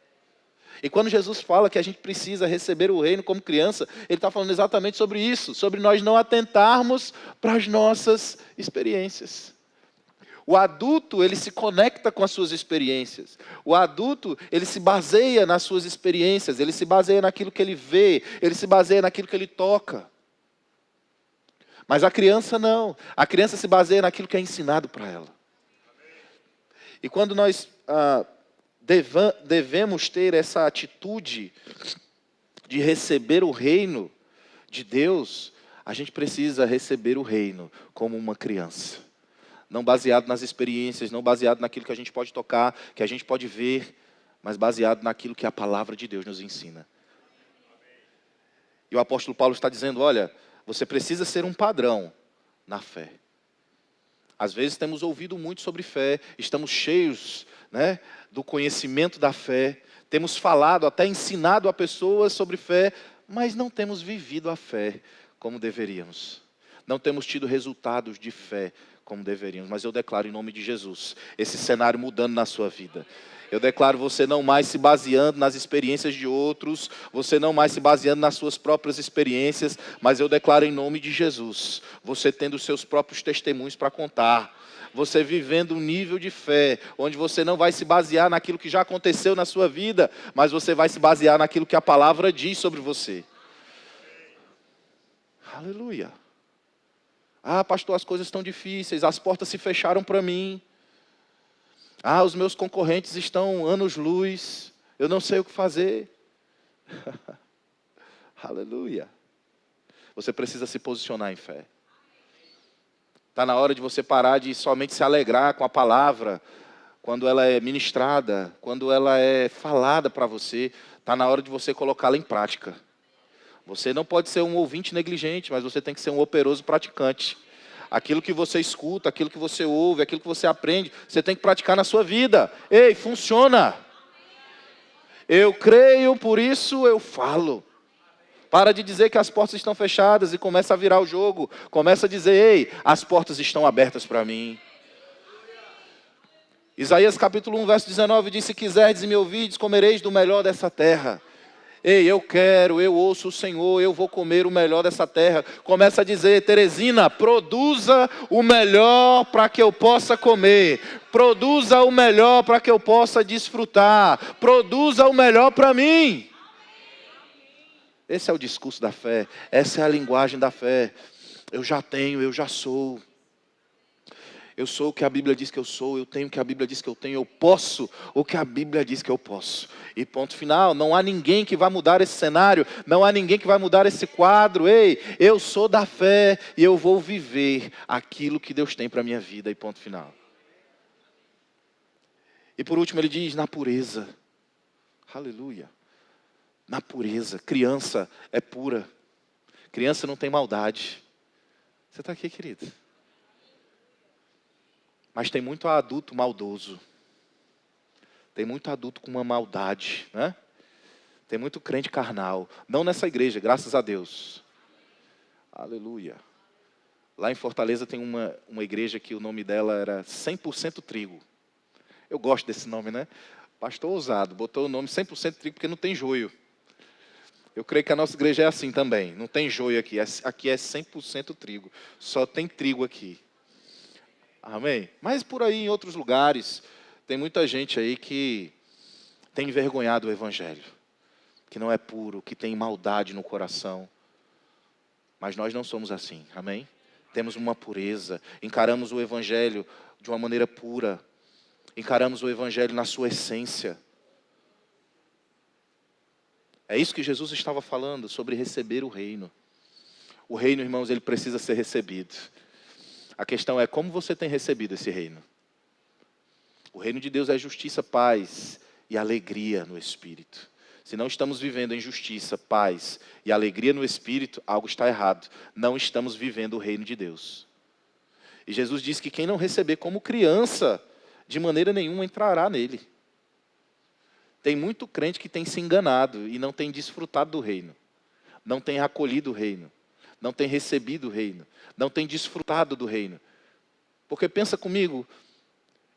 E quando Jesus fala que a gente precisa receber o reino como criança, ele está falando exatamente sobre isso, sobre nós não atentarmos para as nossas experiências. O adulto, ele se conecta com as suas experiências. O adulto, ele se baseia nas suas experiências, ele se baseia naquilo que ele vê, ele se baseia naquilo que ele toca. Mas a criança não. A criança se baseia naquilo que é ensinado para ela. E quando nós devemos ter essa atitude de receber o reino de Deus, a gente precisa receber o reino como uma criança. Não baseado nas experiências, não baseado naquilo que a gente pode tocar, que a gente pode ver, mas baseado naquilo que a palavra de Deus nos ensina. E o apóstolo Paulo está dizendo, olha, você precisa ser um padrão na fé. Às vezes temos ouvido muito sobre fé, estamos cheios, do conhecimento da fé, temos falado, até ensinado a pessoas sobre fé, mas não temos vivido a fé como deveríamos. Não temos tido resultados de fé como deveríamos. Mas eu declaro em nome de Jesus, esse cenário mudando na sua vida. Eu declaro você não mais se baseando nas experiências de outros, você não mais se baseando nas suas próprias experiências, mas eu declaro em nome de Jesus, você tendo os seus próprios testemunhos para contar, você vivendo um nível de fé, onde você não vai se basear naquilo que já aconteceu na sua vida, mas você vai se basear naquilo que a palavra diz sobre você. Aleluia. Pastor, as coisas estão difíceis, as portas se fecharam para mim. Ah, os meus concorrentes estão anos-luz, eu não sei o que fazer. Aleluia. Você precisa se posicionar em fé. Está na hora de você parar de somente se alegrar com a palavra, quando ela é ministrada, quando ela é falada para você. Está na hora de você colocá-la em prática. Você não pode ser um ouvinte negligente, mas você tem que ser um operoso praticante. Aquilo que você escuta, aquilo que você ouve, aquilo que você aprende, você tem que praticar na sua vida. Ei, funciona. Eu creio, por isso eu falo. Para de dizer que as portas estão fechadas e começa a virar o jogo. Começa a dizer, ei, as portas estão abertas para mim. Isaías capítulo 1, verso 19 diz, se quiserdes e me ouvirdes, comereis do melhor dessa terra. Ei, eu quero, eu ouço o Senhor, eu vou comer o melhor dessa terra. Começa a dizer, Teresina, produza o melhor para que eu possa comer. Produza o melhor para que eu possa desfrutar. Produza o melhor para mim. Esse é o discurso da fé, essa é a linguagem da fé. Eu já tenho, eu já sou. Eu sou o que a Bíblia diz que eu sou, eu tenho o que a Bíblia diz que eu tenho, eu posso o que a Bíblia diz que eu posso. E ponto final, não há ninguém que vai mudar esse cenário, não há ninguém que vai mudar esse quadro. Ei, eu sou da fé e eu vou viver aquilo que Deus tem para a minha vida, e ponto final. E por último ele diz, na pureza. Aleluia. Na pureza. Criança é pura. Criança não tem maldade. Você está aqui, querido? Mas tem muito adulto maldoso. Tem muito adulto com uma maldade, né? Tem muito crente carnal. Não nessa igreja, graças a Deus. Aleluia. Lá em Fortaleza tem uma igreja que o nome dela era 100% trigo. Eu gosto desse nome, né? Pastor ousado, botou o nome 100% trigo porque não tem joio. Eu creio que a nossa igreja é assim também. Não tem joio aqui. Aqui é 100% trigo. Só tem trigo aqui. Amém? Mas por aí, em outros lugares, tem muita gente aí que tem envergonhado o Evangelho. Que não é puro, que tem maldade no coração. Mas nós não somos assim. Amém? Temos uma pureza. Encaramos o Evangelho de uma maneira pura. Encaramos o Evangelho na sua essência. É isso que Jesus estava falando, sobre receber o reino. O reino, irmãos, ele precisa ser recebido. A questão é como você tem recebido esse reino. O reino de Deus é justiça, paz e alegria no Espírito. Se não estamos vivendo em justiça, paz e alegria no Espírito, algo está errado. Não estamos vivendo o reino de Deus. E Jesus disse que quem não receber como criança, de maneira nenhuma entrará nele. Tem muito crente que tem se enganado e não tem desfrutado do reino. Não tem acolhido o reino. Não tem recebido o reino. Não tem desfrutado do reino. Porque pensa comigo,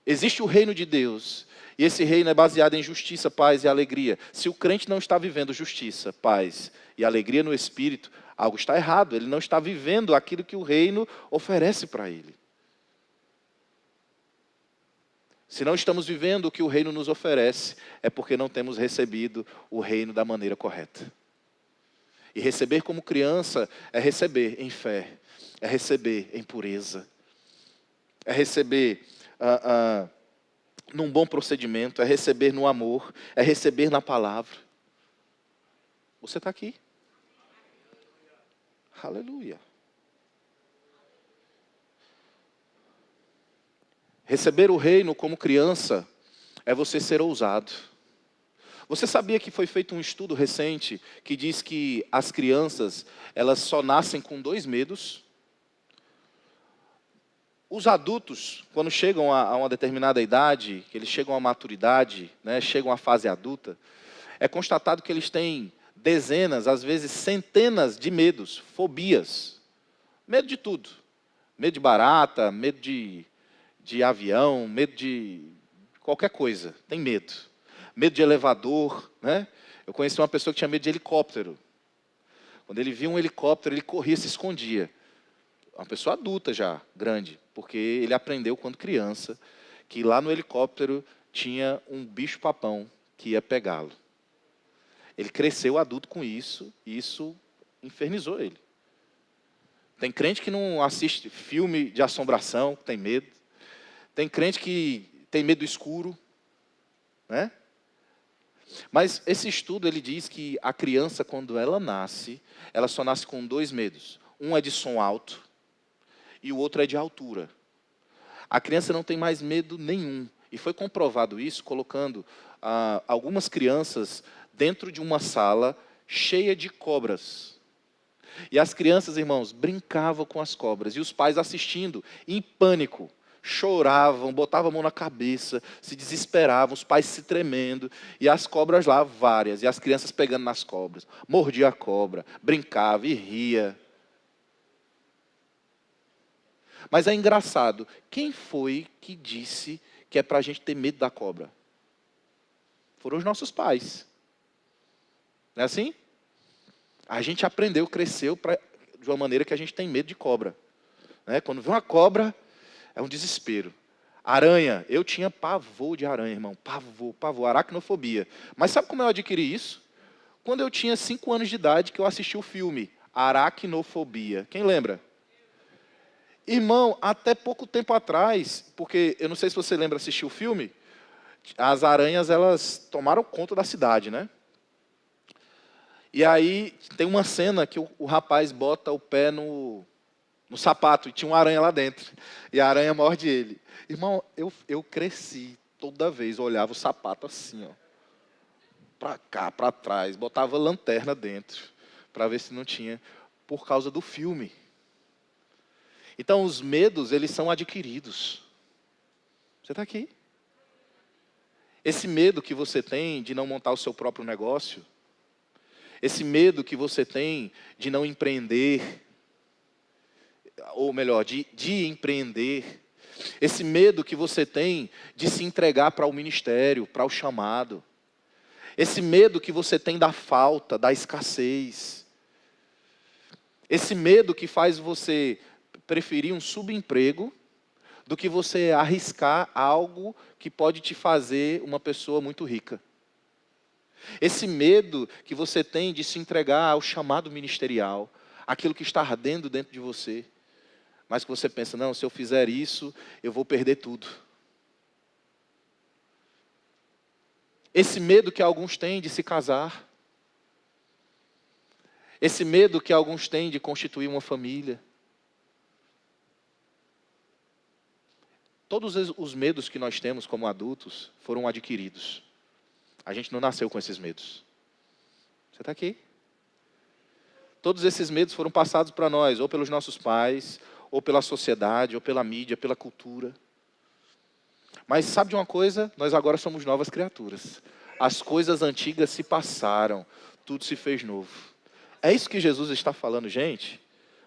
existe o reino de Deus. E esse reino é baseado em justiça, paz e alegria. Se o crente não está vivendo justiça, paz e alegria no Espírito, algo está errado. Ele não está vivendo aquilo que o reino oferece para ele. Se não estamos vivendo o que o reino nos oferece, é porque não temos recebido o reino da maneira correta. E receber como criança é receber em fé, é receber em pureza, é receber num bom procedimento, é receber no amor, é receber na palavra. Você está aqui? Aleluia. Receber o reino como criança é você ser ousado. Você sabia que foi feito um estudo recente que diz que as crianças, elas só nascem com 2 medos? Os adultos, quando chegam a uma determinada idade, que eles chegam à maturidade, né, chegam à fase adulta, é constatado que eles têm dezenas, às vezes centenas de medos, fobias. Medo de tudo. Medo de barata, medo de avião, medo de qualquer coisa, tem medo. Medo de elevador, né? Eu conheci uma pessoa que tinha medo de helicóptero. Quando ele via um helicóptero, ele corria, se escondia. Uma pessoa adulta já, grande, porque ele aprendeu quando criança, que lá no helicóptero tinha um bicho-papão que ia pegá-lo. Ele cresceu adulto com isso, e isso infernizou ele. Tem crente que não assiste filme de assombração, tem medo. Tem crente que tem medo do escuro, né? Mas esse estudo, ele diz que a criança, quando ela nasce, ela só nasce com 2 medos. Um é de som alto e o outro é de altura. A criança não tem mais medo nenhum. E foi comprovado isso colocando algumas crianças dentro de uma sala cheia de cobras. E as crianças, irmãos, brincavam com as cobras. E os pais assistindo, em pânico. Choravam, botavam a mão na cabeça, se desesperavam, os pais se tremendo. E as cobras lá, várias. E as crianças pegando nas cobras. Mordia a cobra, brincava e ria. Mas é engraçado, quem foi que disse que é para a gente ter medo da cobra? Foram os nossos pais. Não é assim? A gente aprendeu, cresceu de uma maneira que a gente tem medo de cobra. Né? Quando vê uma cobra, é um desespero. Aranha, eu tinha pavor de aranha, irmão. Pavor, aracnofobia. Mas sabe como eu adquiri isso? Quando eu tinha 5 anos de idade, que eu assisti o filme Aracnofobia. Quem lembra? Irmão, até pouco tempo atrás, porque eu não sei se você lembra, assistir o filme, as aranhas, elas tomaram conta da cidade, né? E aí tem uma cena que o rapaz bota o pé no sapato e tinha uma aranha lá dentro. E a aranha morde ele. Irmão, eu cresci, toda vez olhava o sapato assim, ó, para cá, para trás, botava lanterna dentro, para ver se não tinha, por causa do filme. Então, os medos, eles são adquiridos. Você está aqui? Esse medo que você tem de não montar o seu próprio negócio, esse medo que você tem de não empreender, ou melhor, de empreender, esse medo que você tem de se entregar para o ministério, para o chamado, esse medo que você tem da falta, da escassez, esse medo que faz você preferir um subemprego do que você arriscar algo que pode te fazer uma pessoa muito rica. Esse medo que você tem de se entregar ao chamado ministerial, aquilo que está ardendo dentro de você, mas que você pensa, não, se eu fizer isso, eu vou perder tudo. Esse medo que alguns têm de se casar, esse medo que alguns têm de constituir uma família, todos os medos que nós temos como adultos foram adquiridos. A gente não nasceu com esses medos. Você está aqui? Todos esses medos foram passados para nós, ou pelos nossos pais, ou pela sociedade, ou pela mídia, pela cultura. Mas sabe de uma coisa? Nós agora somos novas criaturas. As coisas antigas se passaram, tudo se fez novo. É isso que Jesus está falando, gente.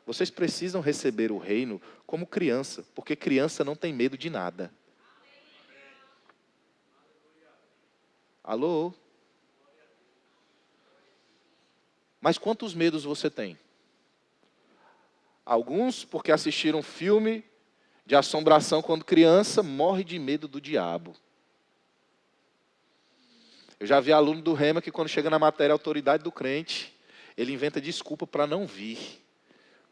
Vocês precisam receber o reino como criança, porque criança não tem medo de nada. Alô? Mas quantos medos você tem? Alguns, porque assistiram um filme de assombração quando criança, morre de medo do diabo. Eu já vi aluno do Rema que quando chega na matéria autoridade do crente, ele inventa desculpa para não vir.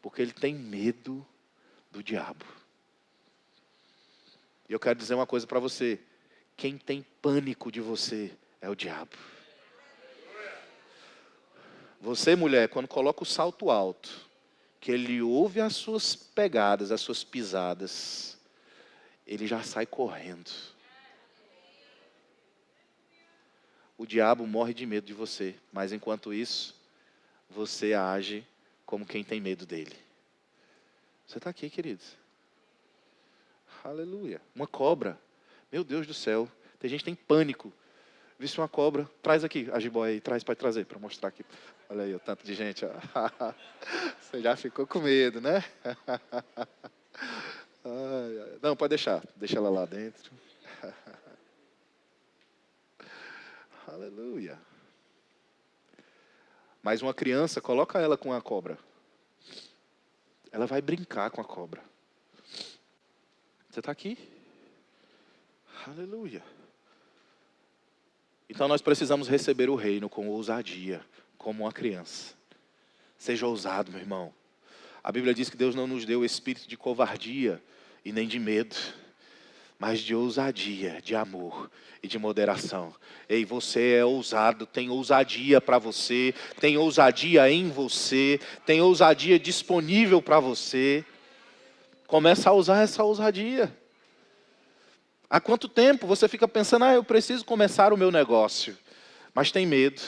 Porque ele tem medo do diabo. E eu quero dizer uma coisa para você. Quem tem pânico de você é o diabo. Você, mulher, quando coloca o salto alto, que ele ouve as suas pegadas, as suas pisadas, ele já sai correndo. O diabo morre de medo de você, mas enquanto isso, você age como quem tem medo dele. Você está aqui, queridos? Aleluia. Uma cobra. Meu Deus do céu. Tem gente que tem pânico. Visse uma cobra. Traz aqui, a jiboia aí. Traz, pode trazer, para mostrar aqui. Olha aí, o tanto de gente. Ó. Você já ficou com medo, né? Não, pode deixar. Deixa ela lá dentro. Aleluia. Mas uma criança, coloca ela com a cobra. Ela vai brincar com a cobra. Você está aqui? Aleluia. Então nós precisamos receber o reino com ousadia, como uma criança. Seja ousado, meu irmão. A Bíblia diz que Deus não nos deu o espírito de covardia e nem de medo, mas de ousadia, de amor e de moderação. Ei, você é ousado, tem ousadia para você, tem ousadia em você, tem ousadia disponível para você. Começa a usar essa ousadia. Há quanto tempo você fica pensando, eu preciso começar o meu negócio, mas tem medo.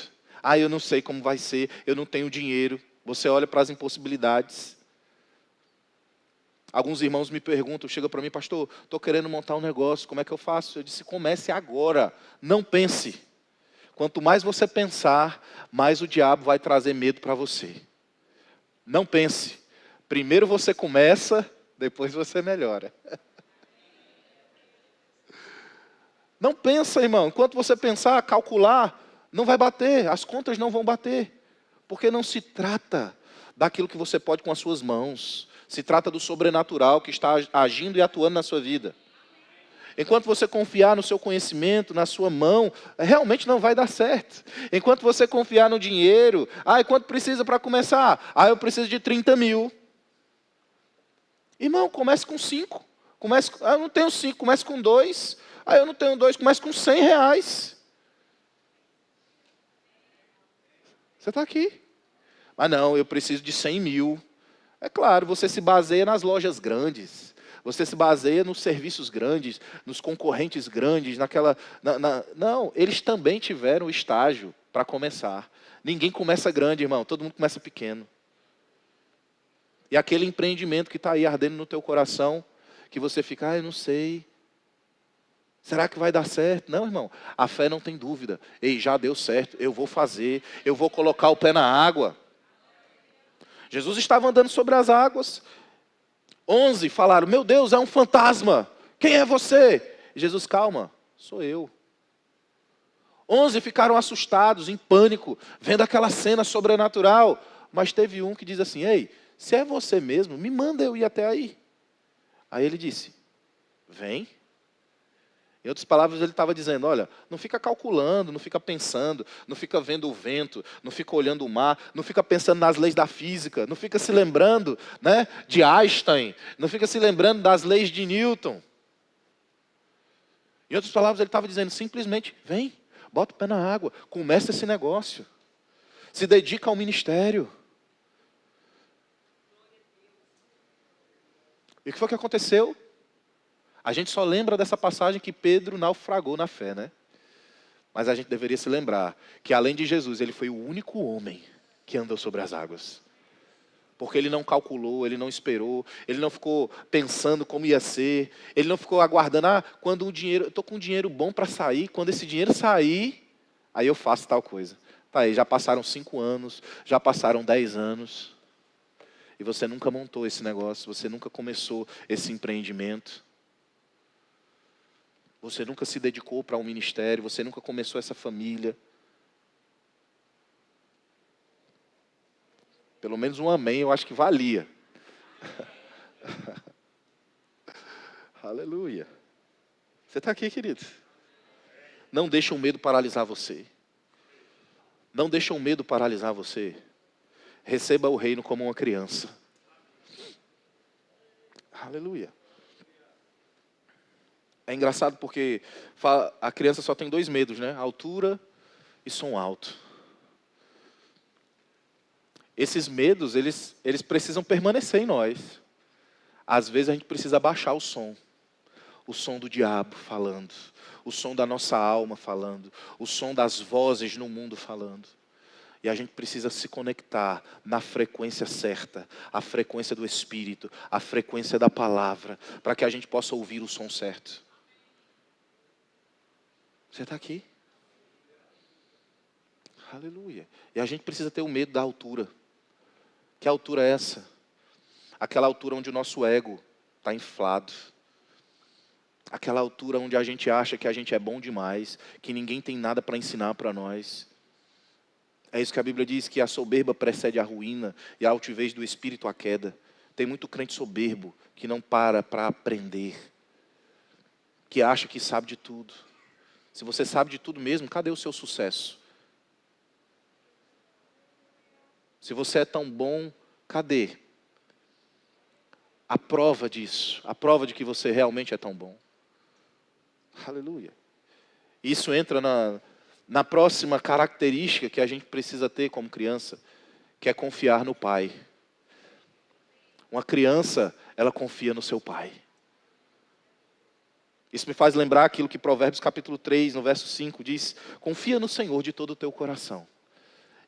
Eu não sei como vai ser, eu não tenho dinheiro. Você olha para as impossibilidades. Alguns irmãos me perguntam, chegam para mim, pastor, estou querendo montar um negócio, como é que eu faço? Eu disse, comece agora, não pense. Quanto mais você pensar, mais o diabo vai trazer medo para você. Não pense. Primeiro você começa, depois você melhora. Não pensa, irmão. Enquanto você pensar, calcular, não vai bater. As contas não vão bater. Porque não se trata daquilo que você pode com as suas mãos. Se trata do sobrenatural que está agindo e atuando na sua vida. Enquanto você confiar no seu conhecimento, na sua mão, realmente não vai dar certo. Enquanto você confiar no dinheiro, e quanto precisa para começar? Eu preciso de 30 mil. Irmão, comece com 5. Eu não tenho 5, comece com 2. Eu não tenho 2, comece com 100 reais. Você está aqui. Mas não, eu preciso de 100 mil. É claro, você se baseia nas lojas grandes. Você se baseia nos serviços grandes, nos concorrentes grandes, Não, eles também tiveram estágio para começar. Ninguém começa grande, irmão. Todo mundo começa pequeno. E aquele empreendimento que está aí ardendo no teu coração, que você fica, eu não sei. Será que vai dar certo? Não, irmão. A fé não tem dúvida. Ei, já deu certo. Eu vou fazer. Eu vou colocar o pé na água. Jesus estava andando sobre as águas. 11 falaram, meu Deus, é um fantasma. Quem é você? Jesus, calma, sou eu. 11 ficaram assustados, em pânico, vendo aquela cena sobrenatural. Mas teve um que diz assim, ei, se é você mesmo, me manda eu ir até aí. Aí ele disse, vem. Em outras palavras, ele estava dizendo, olha, não fica calculando, não fica pensando, não fica vendo o vento, não fica olhando o mar, não fica pensando nas leis da física, não fica se lembrando, de Einstein, não fica se lembrando das leis de Newton. Em outras palavras, ele estava dizendo, simplesmente, vem, bota o pé na água, começa esse negócio, se dedica ao ministério. E o que foi que aconteceu? A gente só lembra dessa passagem que Pedro naufragou na fé, né? Mas a gente deveria se lembrar que além de Jesus, ele foi o único homem que andou sobre as águas. Porque ele não calculou, ele não esperou, ele não ficou pensando como ia ser, ele não ficou aguardando, quando o dinheiro, eu estou com um dinheiro bom para sair, quando esse dinheiro sair, aí eu faço tal coisa. Tá aí, já passaram 5 anos, já passaram 10 anos, e você nunca montou esse negócio, você nunca começou esse empreendimento. Você nunca se dedicou para um ministério, você nunca começou essa família. Pelo menos um amém eu acho que valia. Aleluia. Você está aqui, querido? Não deixa o medo paralisar você. Não deixa o medo paralisar você. Receba o reino como uma criança. Aleluia. É engraçado porque a criança só tem 2 medos, né? Altura e som alto. Esses medos, eles precisam permanecer em nós. Às vezes a gente precisa baixar o som do diabo falando, o som da nossa alma falando, o som das vozes no mundo falando. E a gente precisa se conectar na frequência certa, a frequência do Espírito, a frequência da palavra, para que a gente possa ouvir o som certo. Você está aqui? Aleluia. E a gente precisa ter o medo da altura. Que altura é essa? Aquela altura onde o nosso ego está inflado. Aquela altura onde a gente acha que a gente é bom demais, que ninguém tem nada para ensinar para nós. É isso que a Bíblia diz, que a soberba precede a ruína e a altivez do espírito a queda. Tem muito crente soberbo que não para aprender, que acha que sabe de tudo. Se você sabe de tudo mesmo, cadê o seu sucesso? Se você é tão bom, cadê a prova disso? A prova de que você realmente é tão bom. Aleluia. Isso entra na próxima característica que a gente precisa ter como criança, que é confiar no pai. Uma criança, ela confia no seu pai. Isso me faz lembrar aquilo que Provérbios capítulo 3, no verso 5, diz: confia no Senhor de todo o teu coração,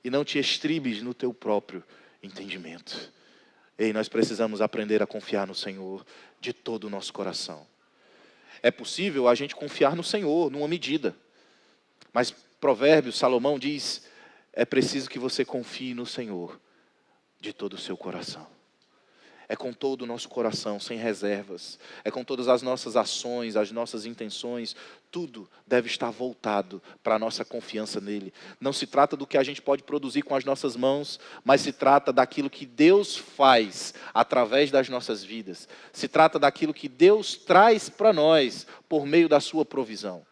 e não te estribes no teu próprio entendimento. Ei, nós precisamos aprender a confiar no Senhor de todo o nosso coração. É possível a gente confiar no Senhor numa medida, mas Provérbios, Salomão diz: é preciso que você confie no Senhor de todo o seu coração. É com todo o nosso coração, sem reservas. É com todas as nossas ações, as nossas intenções. Tudo deve estar voltado para a nossa confiança nele. Não se trata do que a gente pode produzir com as nossas mãos, mas se trata daquilo que Deus faz através das nossas vidas. Se trata daquilo que Deus traz para nós por meio da sua provisão.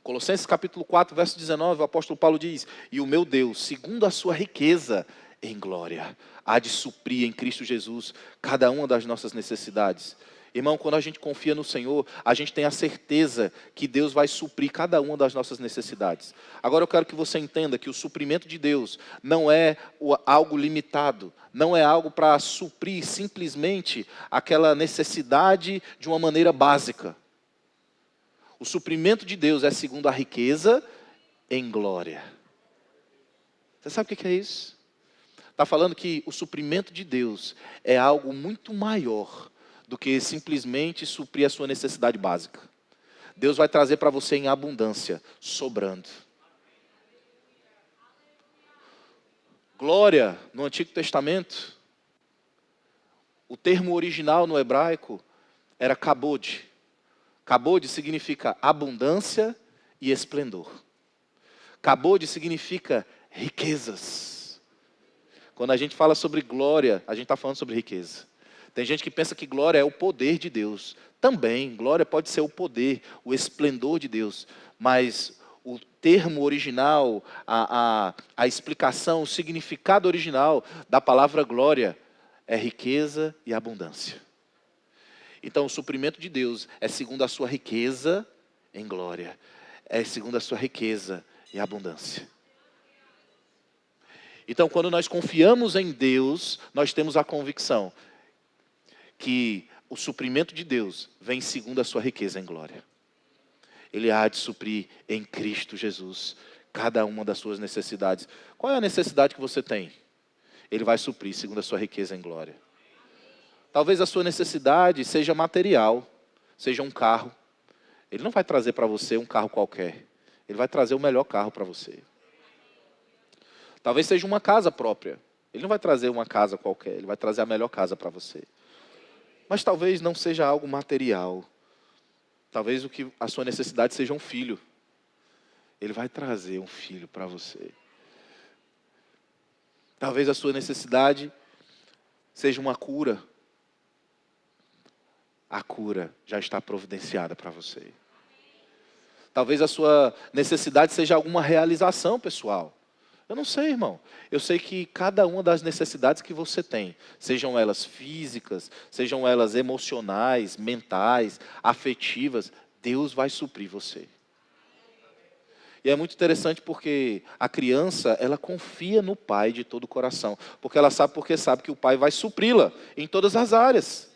Colossenses capítulo 4, verso 19, o apóstolo Paulo diz: e o meu Deus, segundo a sua riqueza em glória, há de suprir em Cristo Jesus cada uma das nossas necessidades. Irmão, quando a gente confia no Senhor, a gente tem a certeza que Deus vai suprir cada uma das nossas necessidades. Agora eu quero que você entenda que o suprimento de Deus não é algo limitado, não é algo para suprir simplesmente aquela necessidade de uma maneira básica. O suprimento de Deus é segundo a riqueza em glória. Você sabe o que é isso? Está falando que o suprimento de Deus é algo muito maior do que simplesmente suprir a sua necessidade básica. Deus vai trazer para você em abundância, sobrando. Glória, no Antigo Testamento, o termo original no hebraico era kabod. Kabod significa abundância e esplendor. Kabod significa riquezas. Quando a gente fala sobre glória, a gente está falando sobre riqueza. Tem gente que pensa que glória é o poder de Deus. Também, glória pode ser o poder, o esplendor de Deus. Mas o termo original, a explicação, o significado original da palavra glória é riqueza e abundância. Então, o suprimento de Deus é segundo a sua riqueza em glória. É segundo a sua riqueza e abundância. Então, quando nós confiamos em Deus, nós temos a convicção que o suprimento de Deus vem segundo a sua riqueza em glória. Ele há de suprir em Cristo Jesus cada uma das suas necessidades. Qual é a necessidade que você tem? Ele vai suprir segundo a sua riqueza em glória. Talvez a sua necessidade seja material, seja um carro. Ele não vai trazer para você um carro qualquer. Ele vai trazer o melhor carro para você. Talvez seja uma casa própria. Ele não vai trazer uma casa qualquer, ele vai trazer a melhor casa para você. Mas talvez não seja algo material. Talvez a sua necessidade seja um filho. Ele vai trazer um filho para você. Talvez a sua necessidade seja uma cura. A cura já está providenciada para você. Talvez a sua necessidade seja alguma realização pessoal. Eu não sei, irmão. Eu sei que cada uma das necessidades que você tem, sejam elas físicas, sejam elas emocionais, mentais, afetivas, Deus vai suprir você. E é muito interessante porque a criança, ela confia no pai de todo o coração. Porque ela sabe que o pai vai supri-la em todas as áreas.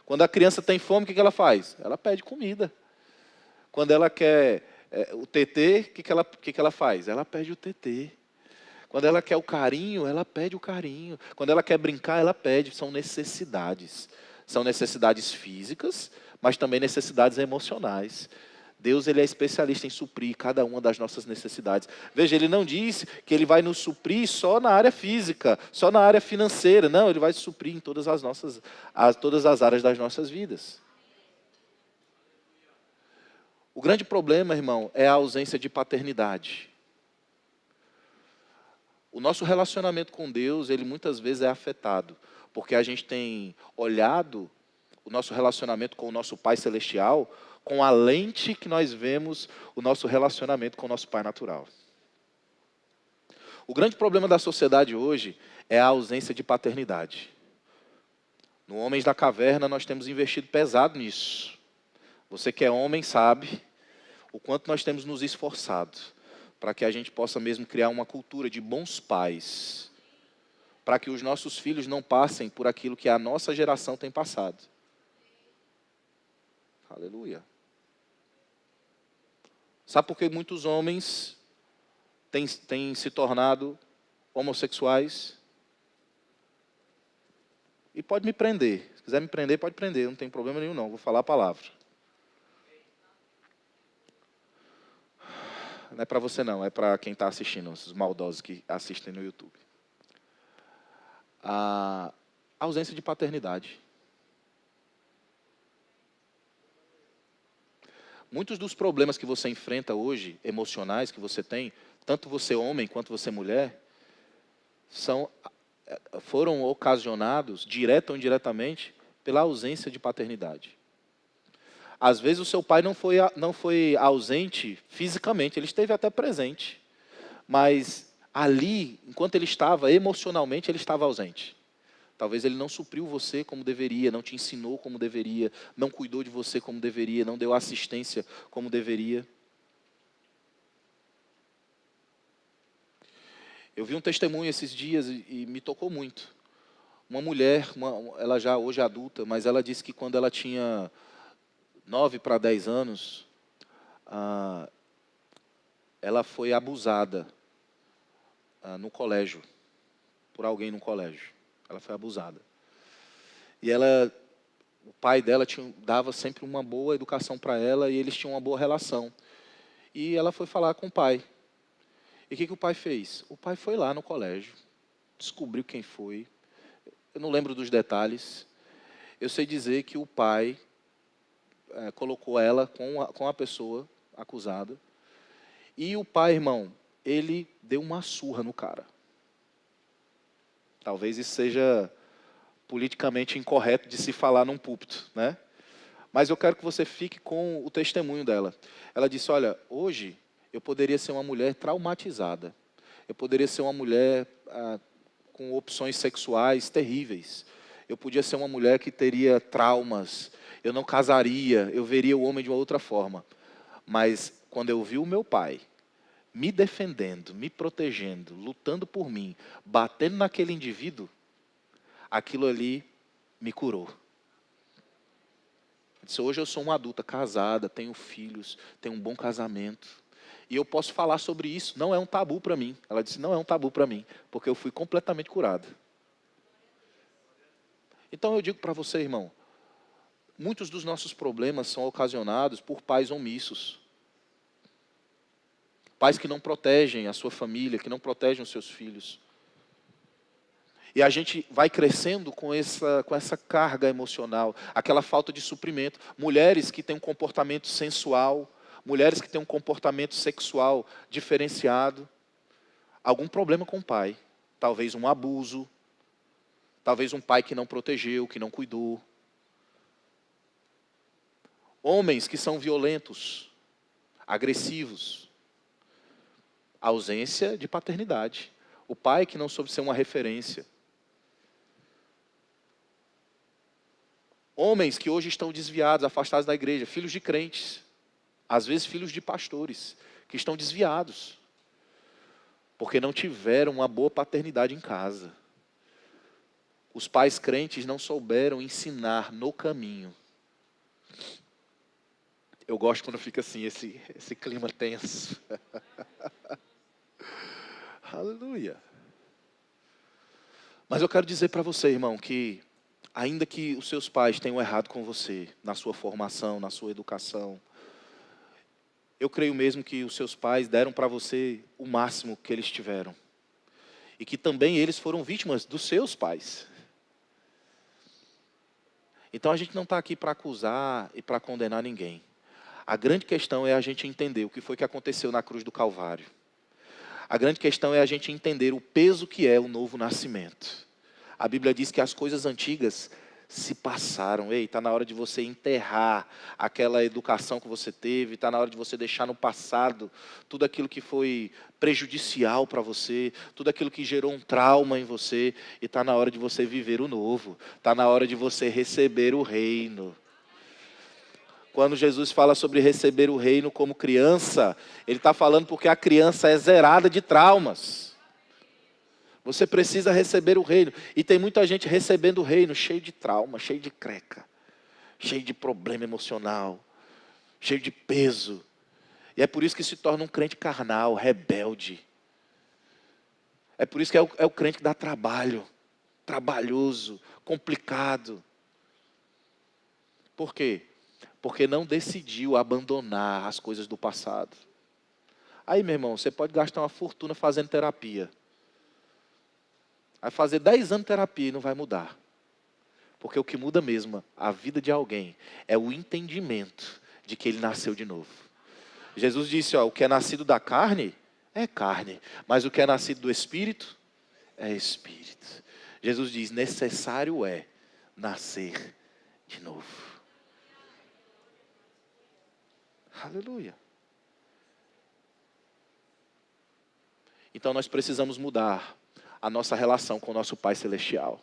Quando a criança tem fome, o que ela faz? Ela pede comida. Quando ela quer o tetê, o que ela faz? Ela pede o tetê. Quando ela quer o carinho, ela pede o carinho. Quando ela quer brincar, ela pede. São necessidades. São necessidades físicas, mas também necessidades emocionais. Deus, ele é especialista em suprir cada uma das nossas necessidades. Veja, ele não diz que ele vai nos suprir só na área física, só na área financeira. Não, ele vai suprir em todas as áreas das nossas vidas. O grande problema, irmão, é a ausência de paternidade. O nosso relacionamento com Deus, ele muitas vezes é afetado, porque a gente tem olhado o nosso relacionamento com o nosso Pai Celestial com a lente que nós vemos o nosso relacionamento com o nosso Pai natural. O grande problema da sociedade hoje é a ausência de paternidade. No Homens da Caverna nós temos investido pesado nisso. Você que é homem sabe o quanto nós temos nos esforçado para que a gente possa mesmo criar uma cultura de bons pais, para que os nossos filhos não passem por aquilo que a nossa geração tem passado. Aleluia. Sabe por que muitos homens têm se tornado homossexuais? E pode me prender. Se quiser me prender, pode prender. Não tem problema nenhum não. Vou falar a palavra. Não é para você não. É para quem está assistindo. Os maldosos que assistem no YouTube. A ausência de paternidade. Muitos dos problemas que você enfrenta hoje, emocionais que você tem, tanto você homem quanto você mulher, foram ocasionados, direta ou indiretamente, pela ausência de paternidade. Às vezes o seu pai não foi ausente fisicamente, ele esteve até presente. Mas ali, enquanto ele estava, emocionalmente, ele estava ausente. Talvez ele não supriu você como deveria, não te ensinou como deveria, não cuidou de você como deveria, não deu assistência como deveria. Eu vi um testemunho esses dias e me tocou muito. Uma mulher, ela já hoje é adulta, mas ela disse que quando ela tinha 9 para 10 anos, ela foi abusada no colégio, por alguém no colégio. Ela foi abusada. E o pai dela dava sempre uma boa educação para ela e eles tinham uma boa relação. E ela foi falar com o pai. E o que o pai fez? O pai foi lá no colégio, descobriu quem foi. Eu não lembro dos detalhes. Eu sei dizer que o pai colocou ela com a pessoa acusada. E o pai, irmão, ele deu uma surra no cara. Talvez isso seja politicamente incorreto de se falar num púlpito, né? Mas eu quero que você fique com o testemunho dela. Ela disse, olha, hoje eu poderia ser uma mulher traumatizada. Eu poderia ser uma mulher com opções sexuais terríveis. Eu podia ser uma mulher que teria traumas. Eu não casaria, eu veria o homem de uma outra forma. Mas quando eu vi o meu pai me defendendo, me protegendo, lutando por mim, batendo naquele indivíduo, aquilo ali me curou. Eu disse, hoje eu sou uma adulta casada, tenho filhos, tenho um bom casamento. E eu posso falar sobre isso, não é um tabu para mim. Ela disse, não é um tabu para mim, porque eu fui completamente curada. Então eu digo para você, irmão, muitos dos nossos problemas são ocasionados por pais omissos. Pais que não protegem a sua família, que não protegem os seus filhos. E a gente vai crescendo com essa carga emocional, aquela falta de suprimento. Mulheres que têm um comportamento sensual, mulheres que têm um comportamento sexual diferenciado. Algum problema com o pai. Talvez um abuso. Talvez um pai que não protegeu, que não cuidou. Homens que são violentos, agressivos. Ausência de paternidade. O pai que não soube ser uma referência. Homens que hoje estão desviados, afastados da igreja, filhos de crentes, às vezes filhos de pastores, que estão desviados, porque não tiveram uma boa paternidade em casa. Os pais crentes não souberam ensinar no caminho. Eu gosto quando fica assim, esse clima tenso. Aleluia. Mas eu quero dizer para você, irmão, que ainda que os seus pais tenham errado com você, na sua formação, na sua educação, eu creio mesmo que os seus pais deram para você o máximo que eles tiveram. E que também eles foram vítimas dos seus pais. Então a gente não está aqui para acusar e para condenar ninguém. A grande questão é a gente entender o que foi que aconteceu na cruz do Calvário. A grande questão é a gente entender o peso que é o novo nascimento. A Bíblia diz que as coisas antigas se passaram. Ei, está na hora de você enterrar aquela educação que você teve, está na hora de você deixar no passado tudo aquilo que foi prejudicial para você, tudo aquilo que gerou um trauma em você, e está na hora de você viver o novo, está na hora de você receber o reino. Quando Jesus fala sobre receber o reino como criança, ele está falando porque a criança é zerada de traumas. Você precisa receber o reino. E tem muita gente recebendo o reino cheio de trauma, cheio de creca, cheio de problema emocional, cheio de peso. E é por isso que se torna um crente carnal, rebelde. É por isso que é o crente que dá trabalho, trabalhoso, complicado. Por quê? Porque não decidiu abandonar as coisas do passado. Aí, meu irmão, você pode gastar uma fortuna fazendo terapia. Vai fazer 10 anos de terapia e não vai mudar. Porque o que muda mesmo a vida de alguém é o entendimento de que ele nasceu de novo. Jesus disse, o que é nascido da carne é carne, mas o que é nascido do Espírito é Espírito. Jesus diz, necessário é nascer de novo. Aleluia. Então nós precisamos mudar a nossa relação com o nosso Pai Celestial.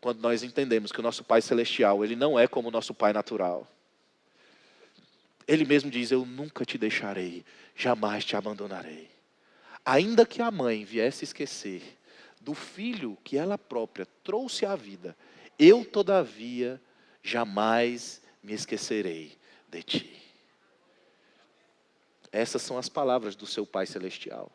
Quando nós entendemos que o nosso Pai Celestial, Ele não é como o nosso Pai natural. Ele mesmo diz, eu nunca te deixarei, jamais te abandonarei. Ainda que a mãe viesse esquecer do filho que ela própria trouxe à vida, eu todavia jamais me esquecerei de ti. Essas são as palavras do seu Pai Celestial.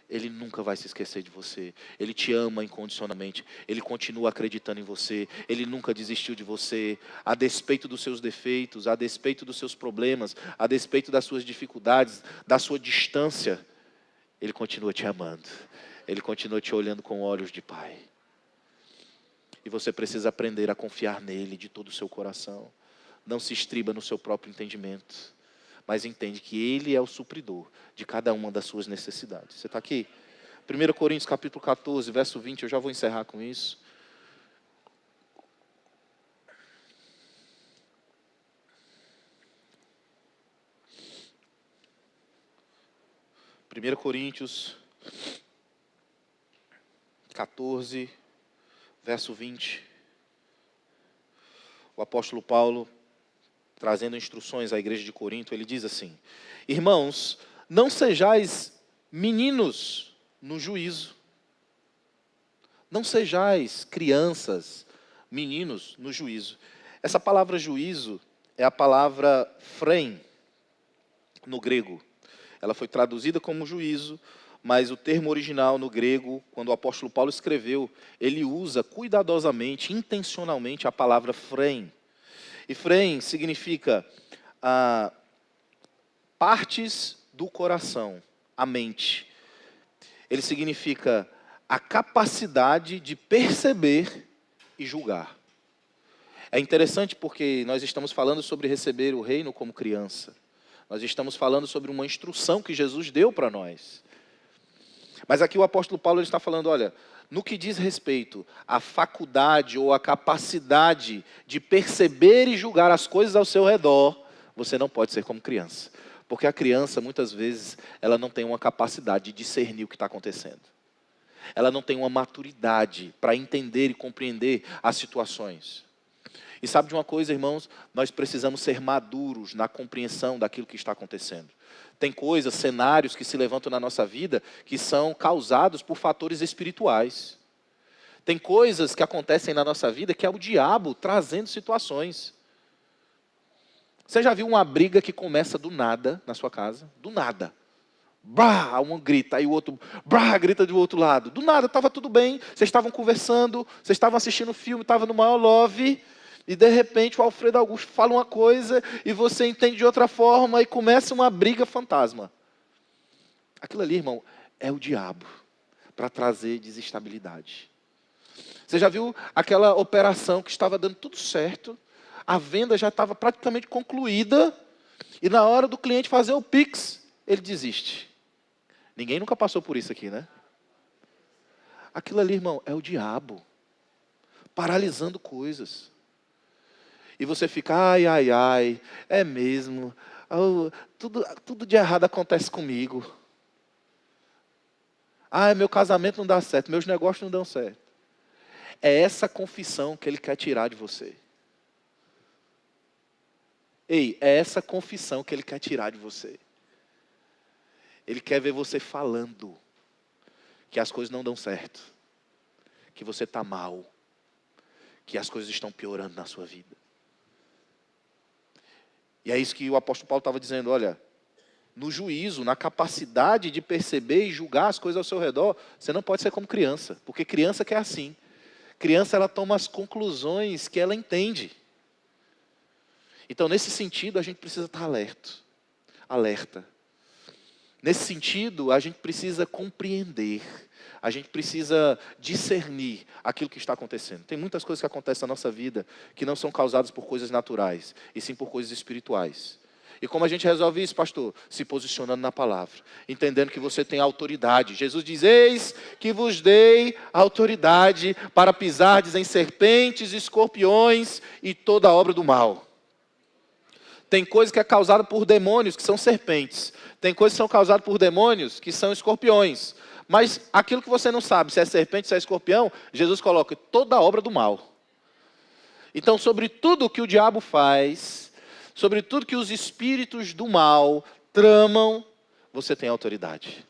Ele nunca vai se esquecer de você. Ele te ama incondicionalmente. Ele continua acreditando em você. Ele nunca desistiu de você. A despeito dos seus defeitos, a despeito dos seus problemas, a despeito das suas dificuldades, da sua distância, Ele continua te amando. Ele continua te olhando com olhos de Pai. E você precisa aprender a confiar nele de todo o seu coração. Não se estriba no seu próprio entendimento, mas entende que Ele é o supridor de cada uma das suas necessidades. Você está aqui? 1 Coríntios capítulo 14, verso 20, eu já vou encerrar com isso. Primeiro Coríntios 14, verso 20. O apóstolo Paulo, trazendo instruções à igreja de Corinto, ele diz assim: irmãos, não sejais meninos no juízo. Não sejais crianças, meninos no juízo. Essa palavra juízo é a palavra phrem no grego. Ela foi traduzida como juízo, mas o termo original no grego, quando o apóstolo Paulo escreveu, ele usa cuidadosamente, intencionalmente a palavra phrem. E phrem significa partes do coração, a mente. Ele significa a capacidade de perceber e julgar. É interessante porque nós estamos falando sobre receber o reino como criança. Nós estamos falando sobre uma instrução que Jesus deu para nós. Mas aqui o apóstolo Paulo ele está falando, olha, no que diz respeito à faculdade ou à capacidade de perceber e julgar as coisas ao seu redor, você não pode ser como criança. Porque a criança, muitas vezes, ela não tem uma capacidade de discernir o que está acontecendo. Ela não tem uma maturidade para entender e compreender as situações. E sabe de uma coisa, irmãos? Nós precisamos ser maduros na compreensão daquilo que está acontecendo. Tem coisas, cenários que se levantam na nossa vida que são causados por fatores espirituais. Tem coisas que acontecem na nossa vida que é o diabo trazendo situações. Você já viu uma briga que começa do nada na sua casa? Do nada. Brá, um grita, aí o outro brá, grita do outro lado. Do nada, estava tudo bem, vocês estavam conversando, vocês estavam assistindo filme, estavam no maior love. E de repente o Alfredo Augusto fala uma coisa e você entende de outra forma e começa uma briga fantasma. Aquilo ali, irmão, é o diabo para trazer desestabilidade. Você já viu aquela operação que estava dando tudo certo, a venda já estava praticamente concluída e na hora do cliente fazer o Pix, ele desiste. Ninguém nunca passou por isso aqui, né? Aquilo ali, irmão, é o diabo paralisando coisas. E você fica, ai, ai, ai, é mesmo, tudo de errado acontece comigo. Ah, meu casamento não dá certo, meus negócios não dão certo. É essa confissão que ele quer tirar de você. Ei, é essa confissão que ele quer tirar de você. Ele quer ver você falando que as coisas não dão certo, que você está mal, que as coisas estão piorando na sua vida. E é isso que o apóstolo Paulo estava dizendo, olha, no juízo, na capacidade de perceber e julgar as coisas ao seu redor, você não pode ser como criança, porque criança que é assim. Criança, ela toma as conclusões que ela entende. Então, nesse sentido, a gente precisa estar alerta. Nesse sentido, a gente precisa compreender, a gente precisa discernir aquilo que está acontecendo. Tem muitas coisas que acontecem na nossa vida que não são causadas por coisas naturais, e sim por coisas espirituais. E como a gente resolve isso, pastor? Se posicionando na palavra, entendendo que você tem autoridade. Jesus diz, eis que vos dei autoridade para pisardes em serpentes, escorpiões e toda a obra do mal. Tem coisa que é causada por demônios, que são serpentes. Tem coisas que são causadas por demônios, que são escorpiões. Mas aquilo que você não sabe, se é serpente, se é escorpião, Jesus coloca toda a obra do mal. Então, sobre tudo que o diabo faz, sobre tudo que os espíritos do mal tramam, você tem autoridade.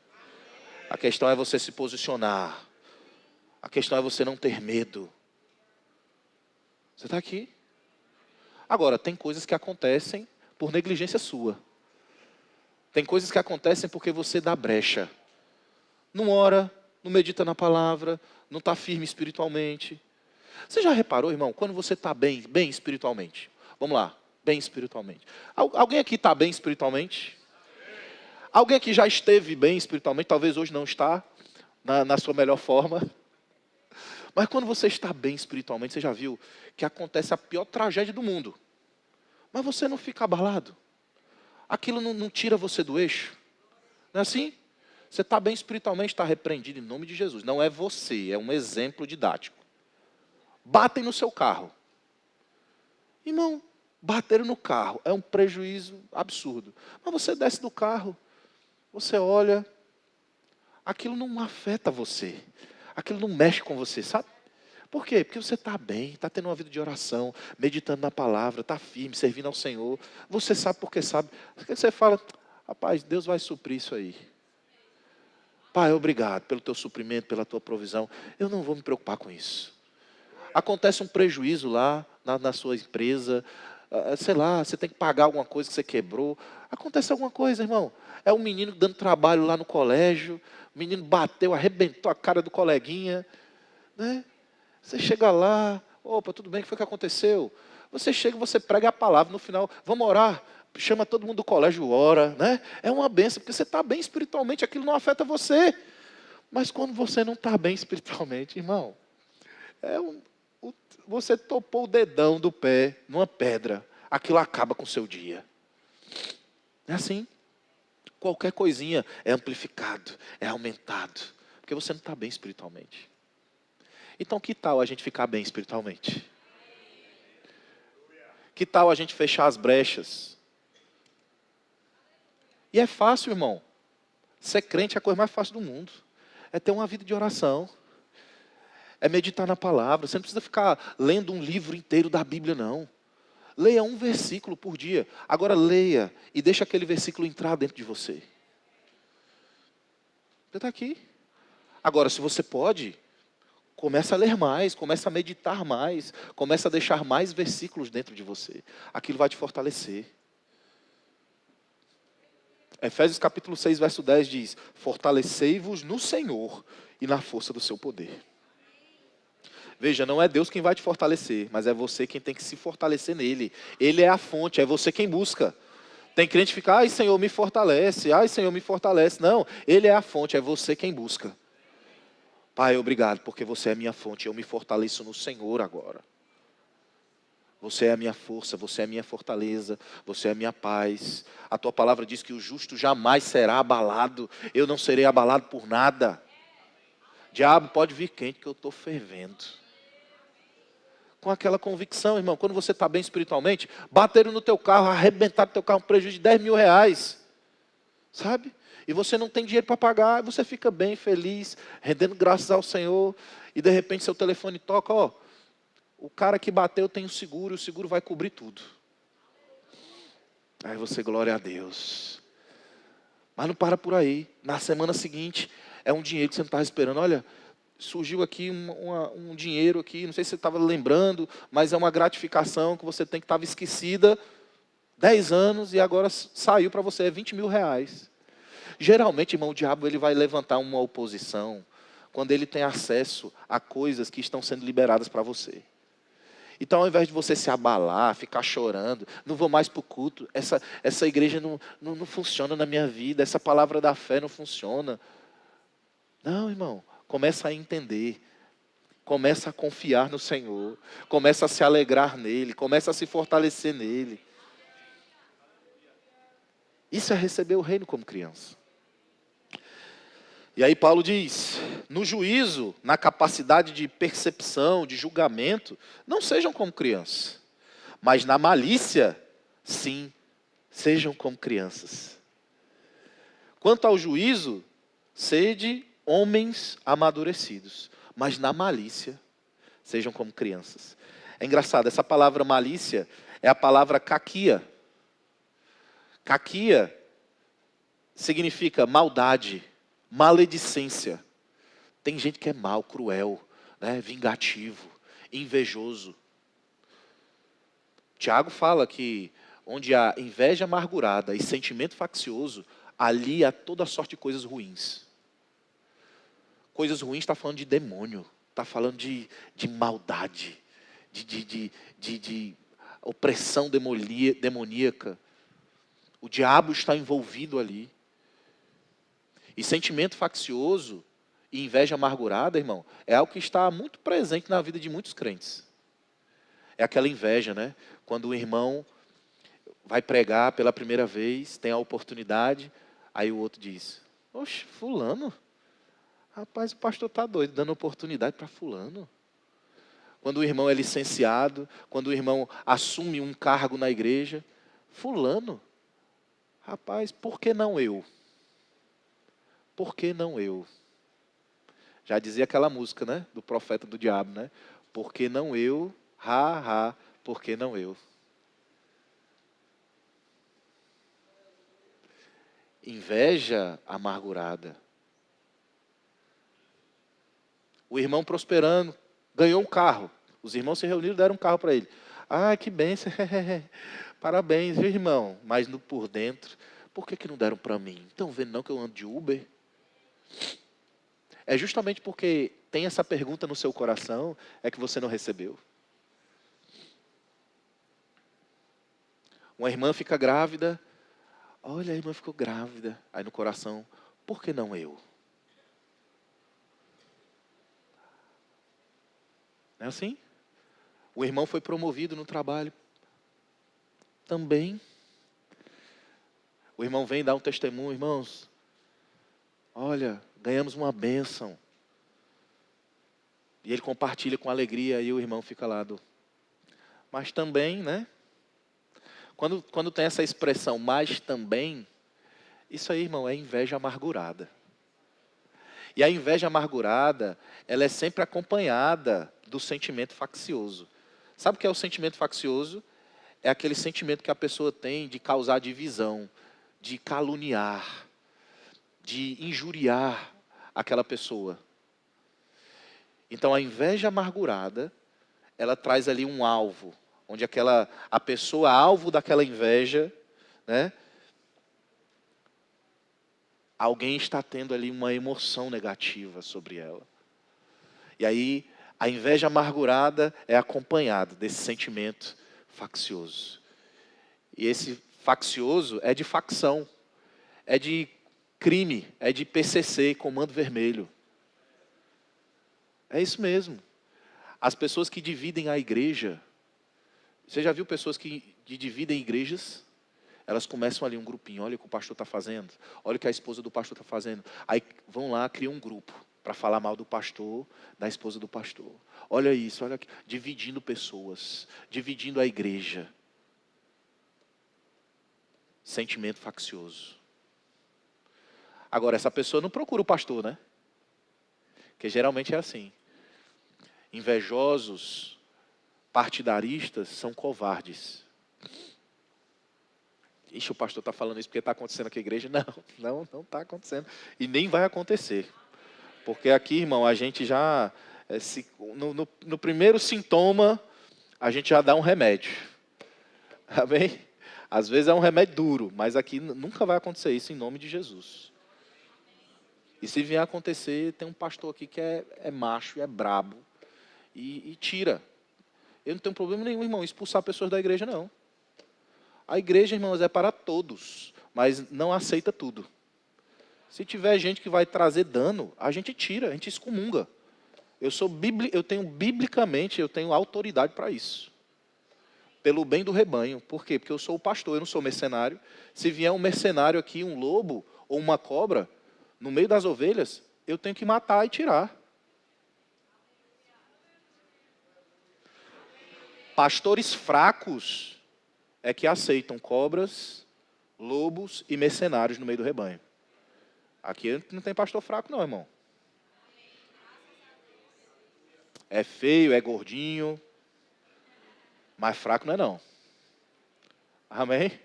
A questão é você se posicionar. A questão é você não ter medo. Você está aqui. Agora, tem coisas que acontecem por negligência sua. Tem coisas que acontecem porque você dá brecha. Não ora, não medita na palavra, não está firme espiritualmente. Você já reparou, irmão, quando você está bem espiritualmente? Vamos lá, bem espiritualmente. Alguém aqui está bem espiritualmente? Alguém aqui já esteve bem espiritualmente? Talvez hoje não está na sua melhor forma. Mas quando você está bem espiritualmente, você já viu que acontece a pior tragédia do mundo. Mas você não fica abalado. Aquilo não tira você do eixo. Não é assim? Você está bem espiritualmente, está repreendido em nome de Jesus. Não é você, é um exemplo didático. Batem no seu carro. Irmão, bateram no carro é um prejuízo absurdo. Mas você desce do carro, você olha, aquilo não afeta você. Aquilo não mexe com você, sabe? Por quê? Porque você está bem, está tendo uma vida de oração, meditando na palavra, está firme, servindo ao Senhor. Você sabe porque sabe. Você fala, rapaz, Deus vai suprir isso aí. Pai, obrigado pelo teu suprimento, pela tua provisão. Eu não vou me preocupar com isso. Acontece um prejuízo lá na sua empresa, sei lá, você tem que pagar alguma coisa que você quebrou. Acontece alguma coisa, irmão. É um menino dando trabalho lá no colégio, o menino bateu, arrebentou a cara do coleguinha, né? Você chega lá, opa, tudo bem, o que foi que aconteceu? Você chega, você prega a palavra, no final, vamos orar, chama todo mundo do colégio, ora, né? É uma bênção, porque você está bem espiritualmente, aquilo não afeta você. Mas quando você não está bem espiritualmente, irmão, você topou o dedão do pé numa pedra, aquilo acaba com o seu dia. É assim. Qualquer coisinha é amplificado, é aumentado, porque você não está bem espiritualmente. Então, que tal a gente ficar bem espiritualmente? Que tal a gente fechar as brechas? E é fácil, irmão. Ser crente é a coisa mais fácil do mundo. É ter uma vida de oração. É meditar na palavra. Você não precisa ficar lendo um livro inteiro da Bíblia, não. Leia um versículo por dia. Agora leia e deixa aquele versículo entrar dentro de você. Você está aqui. Agora, se você pode, começa a ler mais, começa a meditar mais, começa a deixar mais versículos dentro de você. Aquilo vai te fortalecer. Efésios capítulo 6, verso 10 diz, fortalecei-vos no Senhor e na força do seu poder. Veja, não é Deus quem vai te fortalecer, mas é você quem tem que se fortalecer nele. Ele é a fonte, é você quem busca. Tem crente que fica, ai Senhor, me fortalece, ai Senhor, me fortalece. Não, Ele é a fonte, é você quem busca. Pai, obrigado, porque você é a minha fonte, eu me fortaleço no Senhor agora. Você é a minha força, você é a minha fortaleza, você é a minha paz. A tua palavra diz que o justo jamais será abalado, eu não serei abalado por nada. Diabo, pode vir quente que eu estou fervendo. com aquela convicção, irmão. Quando você está bem espiritualmente, bateram no teu carro, arrebentaram no teu carro, um prejuízo de 10 mil reais. Sabe? E você não tem dinheiro para pagar, você fica bem, feliz, rendendo graças ao Senhor. E de repente seu telefone toca, ó. O cara que bateu tem o seguro vai cobrir tudo. Aí você, glória a Deus. Mas não para por aí. Na semana seguinte, é um dinheiro que você não estava esperando. Olha, surgiu aqui um dinheiro aqui, não sei se você estava lembrando, mas é uma gratificação que você tem que estava esquecida 10 anos e agora saiu para você, é 20 mil reais. Geralmente, irmão, o diabo ele vai levantar uma oposição quando ele tem acesso a coisas que estão sendo liberadas para você. Então, ao invés de você se abalar, ficar chorando, não vou mais para o culto, essa igreja não funciona na minha vida, essa palavra da fé não funciona. Não, irmão, começa a entender, começa a confiar no Senhor, começa a se alegrar nele, começa a se fortalecer nele. Isso é receber o reino como criança. E aí Paulo diz, no juízo, na capacidade de percepção, de julgamento, não sejam como crianças. Mas na malícia, sim, sejam como crianças. Quanto ao juízo, sede homens amadurecidos. Mas na malícia, sejam como crianças. É engraçado, essa palavra malícia é a palavra kakia. Kakia significa maldade, maledicência. Tem gente que é mal, cruel, né? Vingativo, invejoso. Tiago fala que onde há inveja amargurada e sentimento faccioso, ali há toda sorte de coisas ruins. Coisas ruins está falando de demônio, está falando de maldade, de opressão demoníaca. O diabo está envolvido ali. E sentimento faccioso e inveja amargurada, irmão, é algo que está muito presente na vida de muitos crentes. É aquela inveja, né? Quando o irmão vai pregar pela primeira vez, tem a oportunidade, aí o outro diz, oxe, fulano, rapaz, o pastor está doido, dando oportunidade para fulano. Quando o irmão é licenciado, quando o irmão assume um cargo na igreja, fulano, rapaz, por que não eu? Por que não eu? Já dizia aquela música, né? Do profeta do diabo, né? Por que não eu? Ha, ha, por que não eu? Inveja amargurada. O irmão prosperando, ganhou um carro. Os irmãos se reuniram e deram um carro para ele. Ah, que bênção. Parabéns, viu, irmão? Mas por dentro, por que não deram para mim? Estão vendo não que eu ando de Uber? É justamente porque tem essa pergunta no seu coração, é que você não recebeu. Uma irmã fica grávida, olha, a irmã ficou grávida. Aí no coração, por que não eu? Não é assim? O irmão foi promovido no trabalho. Também. O irmão vem dar um testemunho, irmãos. Olha, ganhamos uma bênção. E ele compartilha com alegria e o irmão fica lá. Mas também, né? Quando tem essa expressão, mas também, isso aí, irmão, é inveja amargurada. E a inveja amargurada, ela é sempre acompanhada do sentimento faccioso. Sabe o que é o sentimento faccioso? É aquele sentimento que a pessoa tem de causar divisão, de caluniar, de injuriar aquela pessoa. Então a inveja amargurada, ela traz ali um alvo, onde a pessoa alvo daquela inveja, né? Alguém está tendo ali uma emoção negativa sobre ela. E aí a inveja amargurada é acompanhada desse sentimento faccioso. E esse faccioso é de facção, é de crime, é de PCC, Comando Vermelho. É isso mesmo. As pessoas que dividem a igreja, você já viu pessoas que dividem igrejas? Elas começam ali um grupinho, olha o que o pastor está fazendo, olha o que a esposa do pastor está fazendo. Aí vão lá, criam um grupo. para falar mal do pastor, da esposa do pastor. Olha isso, olha aqui, dividindo pessoas, dividindo a igreja. Sentimento faccioso. Agora, essa pessoa não procura o pastor, né? Porque geralmente é assim. Invejosos, partidaristas, são covardes. Ixi, o pastor está falando isso porque está acontecendo aqui na igreja. Não está acontecendo. E nem vai acontecer. Porque aqui, irmão, a gente já... No primeiro sintoma, a gente já dá um remédio. Amém? Às vezes é um remédio duro, mas aqui nunca vai acontecer isso em nome de Jesus. E se vier acontecer, tem um pastor aqui que é macho e é brabo. E tira. Eu não tenho problema nenhum, irmão, expulsar pessoas da igreja, não. A igreja, irmãos, é para todos, mas não aceita tudo. Se tiver gente que vai trazer dano, a gente tira, a gente excomunga. Eu tenho autoridade para isso. Pelo bem do rebanho. Por quê? Porque eu sou o pastor, eu não sou mercenário. Se vier um mercenário aqui, um lobo ou uma cobra, no meio das ovelhas, eu tenho que matar e tirar. Pastores fracos é que aceitam cobras, lobos e mercenários no meio do rebanho. Aqui não tem pastor fraco não, irmão. É feio, é gordinho, mas fraco não é não. Amém?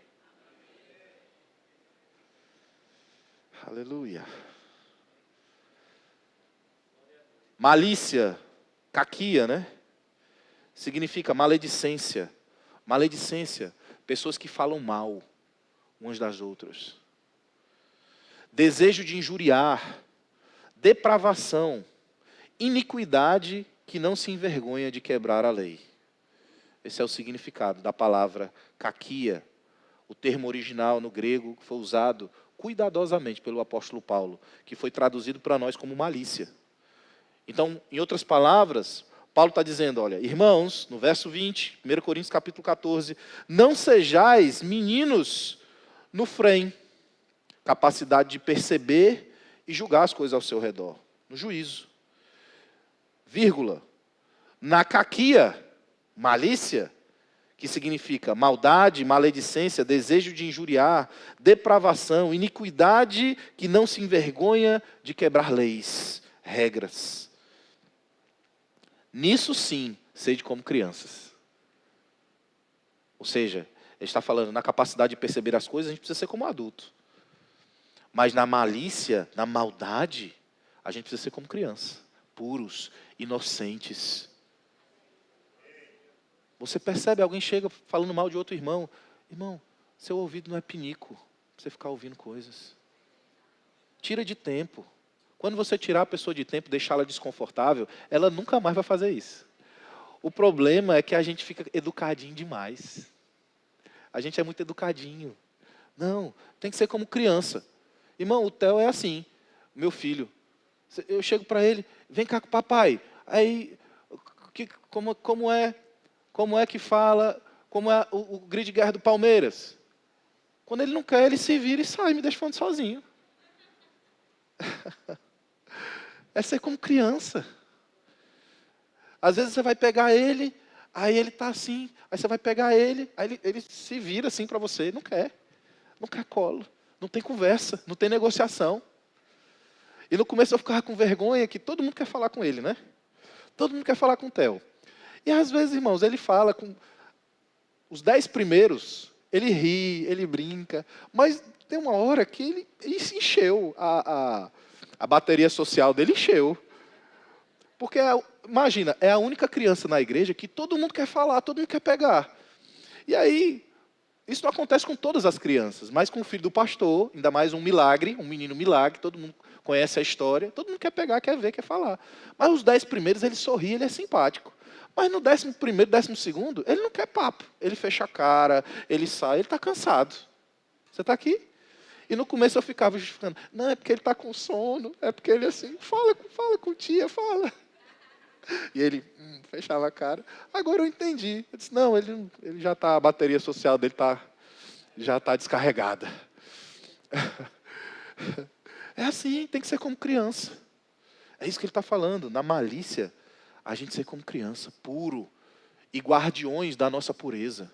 Aleluia. Malícia, caquia, né? Significa maledicência. Maledicência, pessoas que falam mal umas das outras. Desejo de injuriar, depravação, iniquidade que não se envergonha de quebrar a lei. Esse é o significado da palavra caquia, o termo original no grego que foi usado cuidadosamente pelo apóstolo Paulo, que foi traduzido para nós como malícia. Então, em outras palavras, Paulo está dizendo, olha, irmãos, no verso 20, 1 Coríntios capítulo 14, não sejais meninos no frame, capacidade de perceber e julgar as coisas ao seu redor, no juízo. Vírgula, na caquia, malícia, que significa maldade, maledicência, desejo de injuriar, depravação, iniquidade que não se envergonha de quebrar leis, regras. Nisso sim, sede como crianças. Ou seja, ele está falando na capacidade de perceber as coisas, a gente precisa ser como adulto. Mas na malícia, na maldade, a gente precisa ser como criança. Puros, inocentes. Você percebe, alguém chega falando mal de outro irmão. Irmão, seu ouvido não é pinico para você ficar ouvindo coisas. Tira de tempo. Quando você tirar a pessoa de tempo, deixá-la desconfortável, ela nunca mais vai fazer isso. O problema é que a gente fica educadinho demais. A gente é muito educadinho. Não, tem que ser como criança. Irmão, o Theo é assim, meu filho. Eu chego para ele, vem cá com o papai. Aí, como é que fala, como é o grito de guerra do Palmeiras? Quando ele não quer, ele se vira e sai, me deixa falando sozinho. É ser como criança. Às vezes você vai pegar ele, aí ele está assim, aí você vai pegar ele, aí ele se vira assim para você, não quer colo, não tem conversa, não tem negociação. E no começo eu ficava com vergonha que todo mundo quer falar com ele, né? Todo mundo quer falar com o Theo. E às vezes, irmãos, ele fala com os 10 primeiros, ele ri, ele brinca, mas tem uma hora que ele se encheu, a bateria social dele encheu. Porque, imagina, é a única criança na igreja que todo mundo quer falar, todo mundo quer pegar. E aí, isso não acontece com todas as crianças, mas com o filho do pastor, ainda mais um milagre, um menino milagre, todo mundo conhece a história, todo mundo quer pegar, quer ver, quer falar. Mas os 10 primeiros, ele sorri, ele é simpático. Mas no 11º, 12º, ele não quer papo. Ele fecha a cara, ele sai, ele está cansado. Você está aqui? E no começo eu ficava justificando. Não, é porque ele está com sono, é porque ele assim, fala com tia, fala. E ele fechava a cara. Agora eu entendi. Eu disse, não, ele já está, a bateria social dele já está descarregada. É assim, tem que ser como criança. É isso que ele está falando. Na malícia, a gente ser como criança, puro, e guardiões da nossa pureza.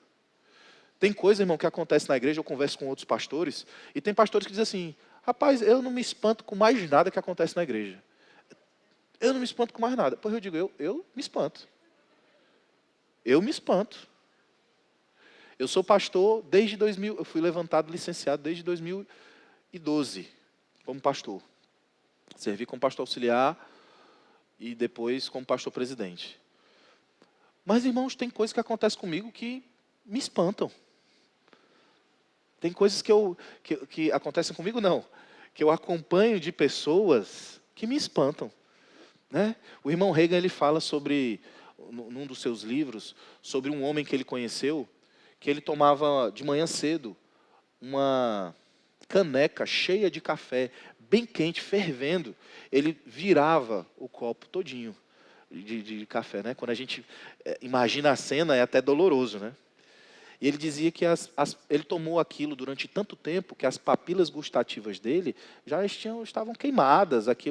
Tem coisa, irmão, que acontece na igreja, eu converso com outros pastores, e tem pastores que dizem assim, rapaz, eu não me espanto com mais nada que acontece na igreja. Eu não me espanto com mais nada. Pois eu digo, eu me espanto. Eu me espanto. Eu sou pastor desde 2000, eu fui levantado, licenciado desde 2012, como pastor. Servi como pastor auxiliar e depois como pastor presidente. Mas, irmãos, tem coisas que acontecem comigo que me espantam. Tem coisas que acontecem comigo, não. Que eu acompanho de pessoas que me espantam. Né? O irmão Reagan, ele fala sobre, num dos seus livros, sobre um homem que ele conheceu, que ele tomava de manhã cedo uma caneca cheia de café, bem quente, fervendo. Ele virava o copo todinho de café. Né? Quando a gente imagina a cena, é até doloroso. Né? E ele dizia que ele tomou aquilo durante tanto tempo que as papilas gustativas dele já estavam queimadas. Aqui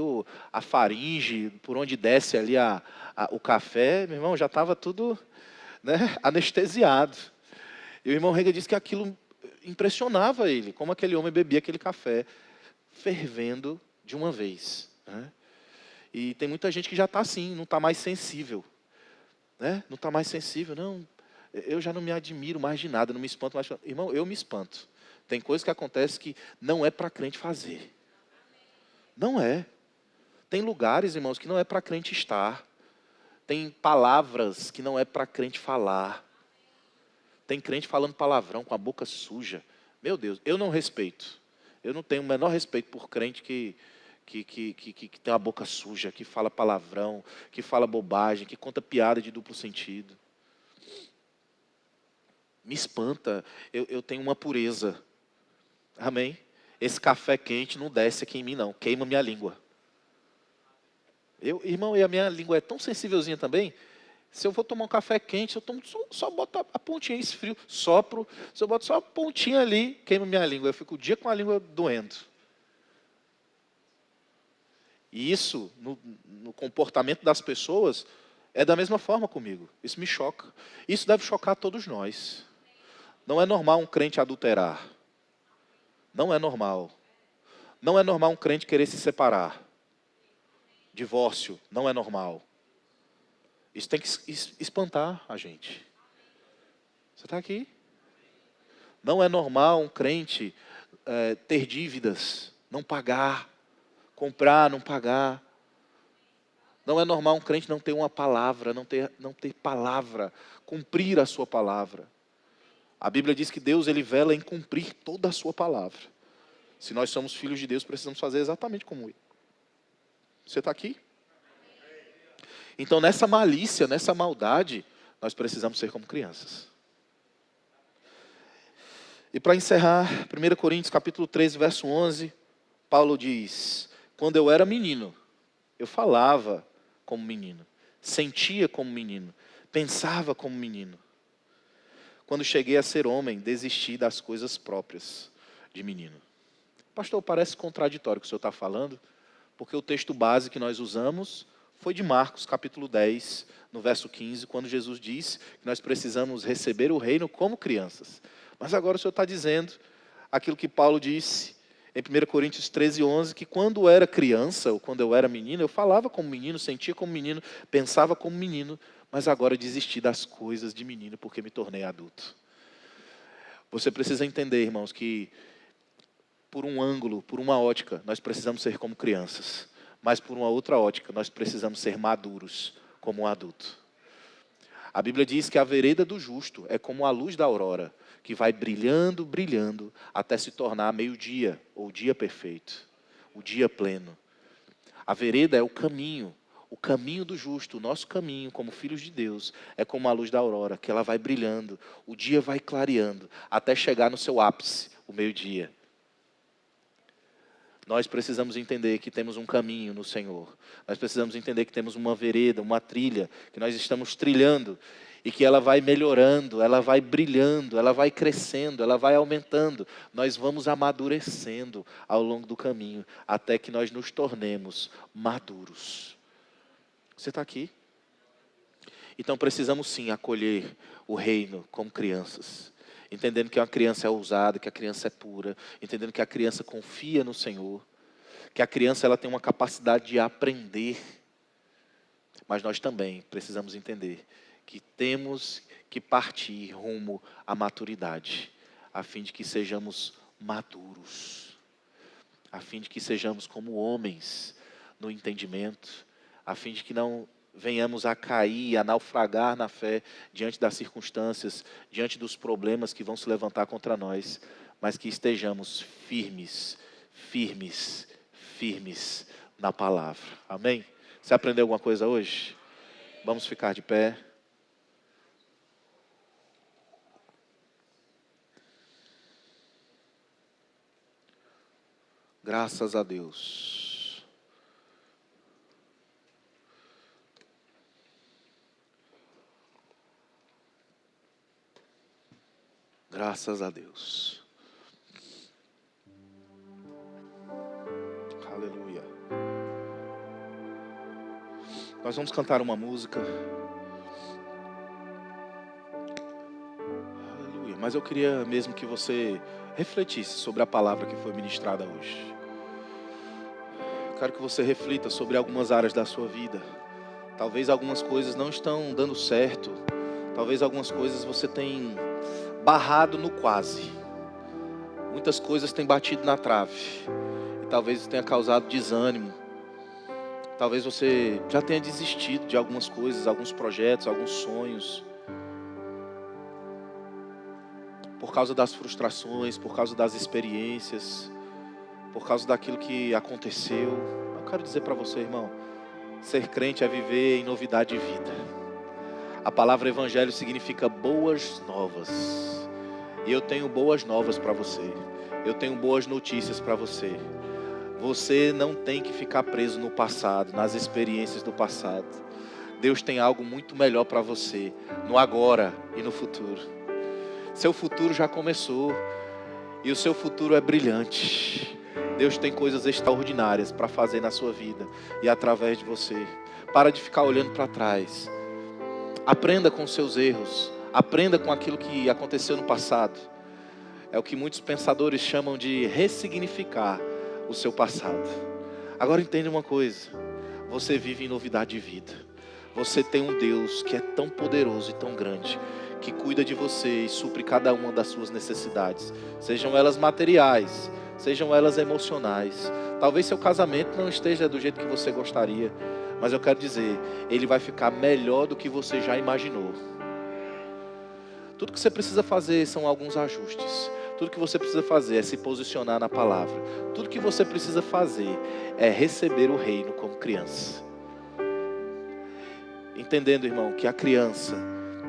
a faringe, por onde desce ali o café, meu irmão, já estava tudo, né, anestesiado. E o irmão Reagan disse que aquilo impressionava ele, como aquele homem bebia aquele café fervendo de uma vez. Né? E tem muita gente que já está assim, não está mais sensível. Né? Não está mais sensível, não. Eu já não me admiro mais de nada, não me espanto mais. Irmão, eu me espanto. Tem coisas que acontecem que não é para crente fazer. Não é. Tem lugares, irmãos, que não é para crente estar. Tem palavras que não é para crente falar. Tem crente falando palavrão com a boca suja. Meu Deus, eu não respeito. Eu não tenho o menor respeito por crente que tem a boca suja, que fala palavrão, que fala bobagem, que conta piada de duplo sentido. Me espanta, eu tenho uma pureza. Amém? Esse café quente não desce aqui em mim, não. Queima minha língua. Irmão, e a minha língua é tão sensívelzinha também. Se eu vou tomar um café quente, eu tomo, só boto a pontinha esfrio, sopro. Se eu boto só a pontinha ali, queima minha língua. Eu fico o dia com a língua doendo. E isso, no comportamento das pessoas, é da mesma forma comigo. Isso me choca. Isso deve chocar a todos nós. Não é normal um crente adulterar. Não é normal. Não é normal um crente querer se separar. Divórcio, não é normal. Isso tem que espantar a gente. Você está aqui? Não é normal um crente ter dívidas, não pagar, comprar, não pagar. Não é normal um crente não ter uma palavra, não ter palavra, cumprir a sua palavra. A Bíblia diz que Deus ele vela em cumprir toda a sua palavra. Se nós somos filhos de Deus, precisamos fazer exatamente como Ele. Você está aqui? Então, nessa malícia, nessa maldade, nós precisamos ser como crianças. E para encerrar, 1 Coríntios capítulo 13, verso 11, Paulo diz, quando eu era menino, eu falava como menino, sentia como menino, pensava como menino. Quando cheguei a ser homem, desisti das coisas próprias de menino. Pastor, parece contraditório o que o senhor está falando, porque o texto base que nós usamos foi de Marcos, capítulo 10, no verso 15, quando Jesus diz que nós precisamos receber o reino como crianças. Mas agora o senhor está dizendo aquilo que Paulo disse em 1 Coríntios 13, 11, que quando eu era criança, ou quando eu era menino, eu falava como menino, sentia como menino, pensava como menino, mas agora desisti das coisas de menino porque me tornei adulto. Você precisa entender, irmãos, que por um ângulo, por uma ótica, nós precisamos ser como crianças. Mas por uma outra ótica, nós precisamos ser maduros como um adulto. A Bíblia diz que a vereda do justo é como a luz da aurora, que vai brilhando, brilhando, até se tornar meio-dia, ou dia perfeito, o dia pleno. A vereda é o caminho do justo, o nosso caminho como filhos de Deus, é como a luz da aurora, que ela vai brilhando, o dia vai clareando, até chegar no seu ápice, o meio-dia. Nós precisamos entender que temos um caminho no Senhor. Nós precisamos entender que temos uma vereda, uma trilha, que nós estamos trilhando e que ela vai melhorando, ela vai brilhando, ela vai crescendo, ela vai aumentando. Nós vamos amadurecendo ao longo do caminho, até que nós nos tornemos maduros. Você está aqui? Então precisamos sim acolher o reino como crianças, entendendo que uma criança é ousada, que a criança é pura, entendendo que a criança confia no Senhor, que a criança ela tem uma capacidade de aprender. Mas nós também precisamos entender que temos que partir rumo à maturidade, a fim de que sejamos maduros, a fim de que sejamos como homens no entendimento, a fim de que não venhamos a cair, a naufragar na fé diante das circunstâncias, diante dos problemas que vão se levantar contra nós, mas que estejamos firmes, firmes, firmes na palavra. Amém? Você aprendeu alguma coisa hoje? Vamos ficar de pé. Graças a Deus. Graças a Deus. Aleluia. Nós vamos cantar uma música. Aleluia. Mas eu queria mesmo que você refletisse sobre a palavra que foi ministrada hoje. Eu quero que você reflita sobre algumas áreas da sua vida. Talvez algumas coisas não estão dando certo. Talvez algumas coisas você tenha barrado no quase. Muitas coisas têm batido na trave. E talvez isso tenha causado desânimo. Talvez você já tenha desistido de algumas coisas, alguns projetos, alguns sonhos. Por causa das frustrações, por causa das experiências, por causa daquilo que aconteceu. Eu quero dizer para você, irmão, ser crente é viver em novidade de vida. A palavra evangelho significa boas novas. E eu tenho boas novas para você. Eu tenho boas notícias para você. Você não tem que ficar preso no passado, nas experiências do passado. Deus tem algo muito melhor para você, no agora e no futuro. Seu futuro já começou e o seu futuro é brilhante. Deus tem coisas extraordinárias para fazer na sua vida e através de você. Para de ficar olhando para trás. Aprenda com os seus erros. Aprenda com aquilo que aconteceu no passado. É o que muitos pensadores chamam de ressignificar o seu passado. Agora entenda uma coisa. Você vive em novidade de vida. Você tem um Deus que é tão poderoso e tão grande, que cuida de você e supre cada uma das suas necessidades. Sejam elas materiais, sejam elas emocionais. Talvez seu casamento não esteja do jeito que você gostaria, mas eu quero dizer, ele vai ficar melhor do que você já imaginou. Tudo que você precisa fazer são alguns ajustes. Tudo que você precisa fazer é se posicionar na palavra. Tudo que você precisa fazer é receber o reino como criança. Entendendo, irmão, que a criança,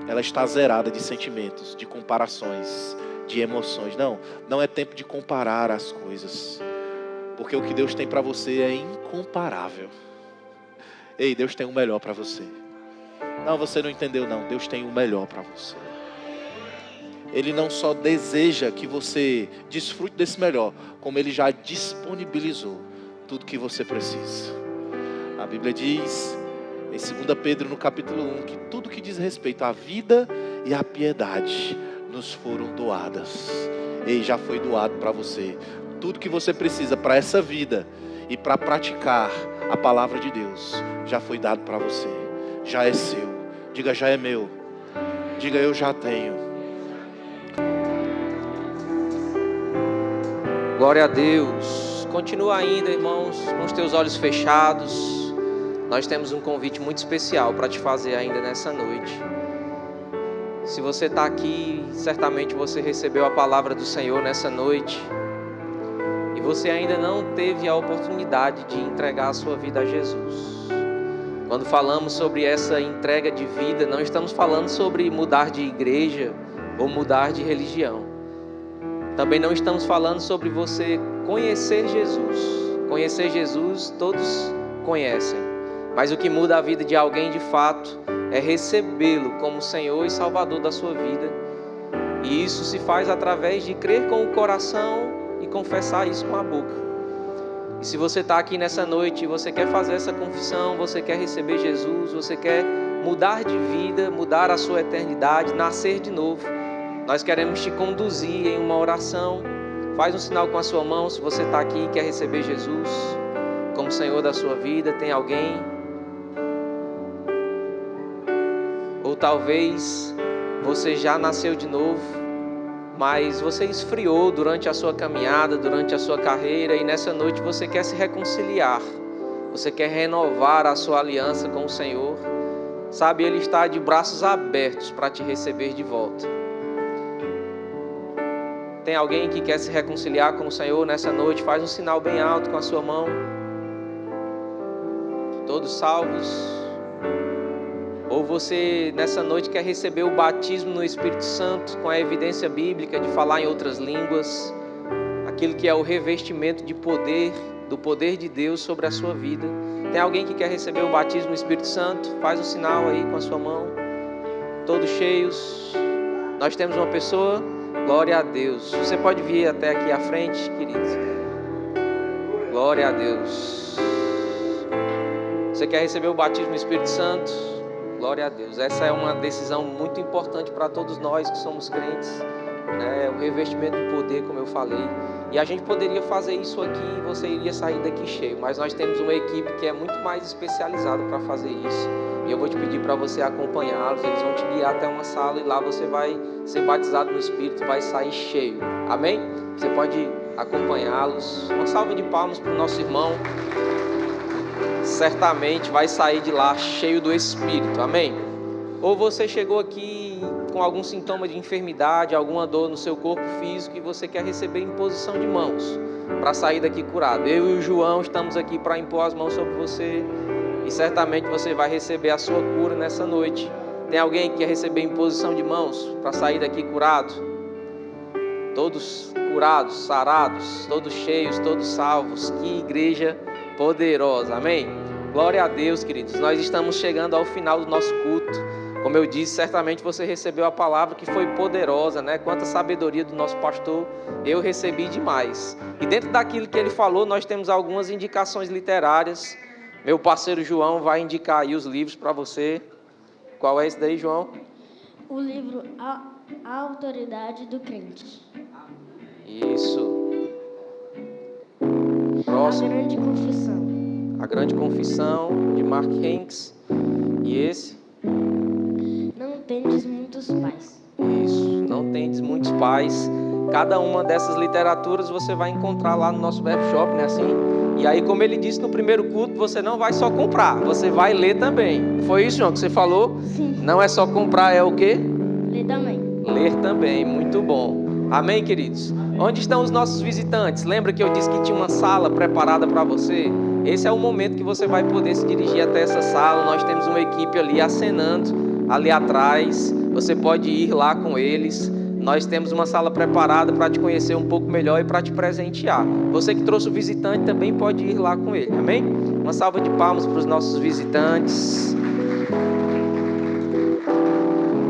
ela está zerada de sentimentos, de comparações, de emoções. Não é tempo de comparar as coisas. Porque o que Deus tem para você é incomparável. Ei, Deus tem o melhor para você. Não, você não entendeu não. Deus tem o melhor para você. Ele não só deseja que você desfrute desse melhor, como Ele já disponibilizou tudo que você precisa. A Bíblia diz, em 2 Pedro, no capítulo 1, que tudo que diz respeito à vida e à piedade nos foram doadas. E já foi doado para você. Tudo que você precisa para essa vida e para praticar a palavra de Deus, já foi dado para você. Já é seu. Diga, já é meu. Diga, eu já tenho. Glória a Deus. Continua ainda, irmãos, com os teus olhos fechados. Nós temos um convite muito especial para te fazer ainda nessa noite. Se você está aqui, certamente você recebeu a palavra do Senhor nessa noite. E você ainda não teve a oportunidade de entregar a sua vida a Jesus. Quando falamos sobre essa entrega de vida, não estamos falando sobre mudar de igreja ou mudar de religião. Também não estamos falando sobre você conhecer Jesus. Conhecer Jesus, todos conhecem. Mas o que muda a vida de alguém de fato é recebê-lo como Senhor e Salvador da sua vida. E isso se faz através de crer com o coração e confessar isso com a boca. E se você está aqui nessa noite e você quer fazer essa confissão, você quer receber Jesus, você quer mudar de vida, mudar a sua eternidade, nascer de novo, nós queremos te conduzir em uma oração. Faz um sinal com a sua mão se você está aqui e quer receber Jesus como Senhor da sua vida. Tem alguém? Ou talvez você já nasceu de novo, mas você esfriou durante a sua caminhada, durante a sua carreira, e nessa noite você quer se reconciliar, você quer renovar a sua aliança com o Senhor. Sabe, Ele está de braços abertos para te receber de volta. Tem alguém que quer se reconciliar com o Senhor nessa noite? Faz um sinal bem alto com a sua mão. Todos salvos? Ou você nessa noite quer receber o batismo no Espírito Santo com a evidência bíblica de falar em outras línguas, aquilo que é o revestimento de poder, do poder de Deus sobre a sua vida. Tem alguém que quer receber o batismo no Espírito Santo? Faz um sinal aí com a sua mão. Todos cheios. Nós temos uma pessoa. Glória a Deus. Você pode vir até aqui à frente, querido. Glória a Deus. Você quer receber o batismo no Espírito Santo? Glória a Deus. Essa é uma decisão muito importante para todos nós que somos crentes, né? O revestimento de poder, como eu falei. E a gente poderia fazer isso aqui e você iria sair daqui cheio. Mas nós temos uma equipe que é muito mais especializada para fazer isso. E eu vou te pedir para você acompanhá-los. Eles vão te guiar até uma sala e lá você vai ser batizado no Espírito, vai sair cheio. Amém? Você pode acompanhá-los. Uma salva de palmas para o nosso irmão. Certamente vai sair de lá cheio do Espírito, amém? Ou você chegou aqui com algum sintoma de enfermidade, alguma dor no seu corpo físico e você quer receber imposição de mãos para sair daqui curado. Eu e o João estamos aqui para impor as mãos sobre você e certamente você vai receber a sua cura nessa noite. Tem alguém que quer receber imposição de mãos para sair daqui curado? Todos curados, sarados, todos cheios, todos salvos. Que igreja poderosa, amém? Glória a Deus, queridos. Nós estamos chegando ao final do nosso culto. Como eu disse, certamente você recebeu a palavra que foi poderosa, né? Quanta sabedoria do nosso pastor, eu recebi demais. E dentro daquilo que ele falou, nós temos algumas indicações literárias. Meu parceiro João vai indicar aí os livros para você. Qual é esse daí, João? O livro A Autoridade do Crente. Isso. Próximo. A Grande Confissão. A Grande Confissão, de Mark Hanks. E esse? Não tendes muitos pais. Isso, não tendes muitos pais. Cada uma dessas literaturas você vai encontrar lá no nosso webshop, né? Assim. E aí, como ele disse no primeiro culto, você não vai só comprar, você vai ler também. Foi isso, João, que você falou? Sim. Não é só comprar, é o quê? Ler também. Ler também, muito bom. Amém, queridos? Onde estão os nossos visitantes? Lembra que eu disse que tinha uma sala preparada para você? Esse é o momento que você vai poder se dirigir até essa sala. Nós temos uma equipe ali acenando, ali atrás. Você pode ir lá com eles. Nós temos uma sala preparada para te conhecer um pouco melhor e para te presentear. Você que trouxe o visitante também pode ir lá com ele, amém? Uma salva de palmas para os nossos visitantes.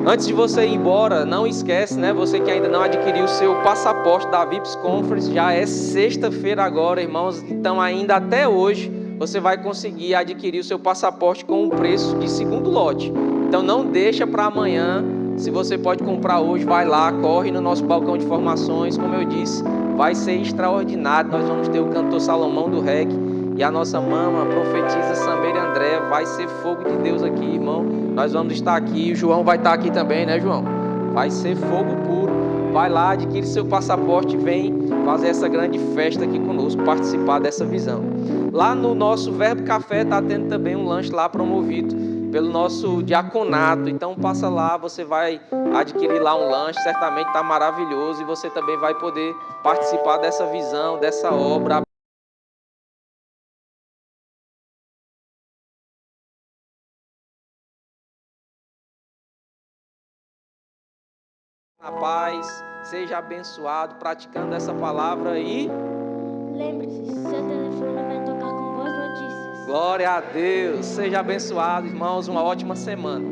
Antes de você ir embora, não esquece, né? Você que ainda não adquiriu o seu passaporte da VIPS Conference, já é sexta-feira agora, irmãos. Então ainda até hoje você vai conseguir adquirir o seu passaporte com um preço de segundo lote. Então não deixa para amanhã. Se você pode comprar hoje, vai lá, corre no nosso balcão de formações. Como eu disse, vai ser extraordinário. Nós vamos ter o cantor Salomão do REC e a nossa mama, a profetisa Sameira André. Vai ser fogo de Deus aqui, irmão. Nós vamos estar aqui, o João vai estar aqui também, né, João? Vai ser fogo puro. Vai lá, adquire seu passaporte e vem fazer essa grande festa aqui conosco, participar dessa visão. Lá no nosso Verbo Café está tendo também um lanche lá promovido pelo nosso diaconato. Então passa lá, você vai adquirir lá um lanche, certamente está maravilhoso e você também vai poder participar dessa visão, dessa obra. Na paz, seja abençoado praticando essa palavra e Lembre-se, seu telefone vai tocar com boas notícias. glória a Deus, seja abençoado, irmãos, uma ótima semana.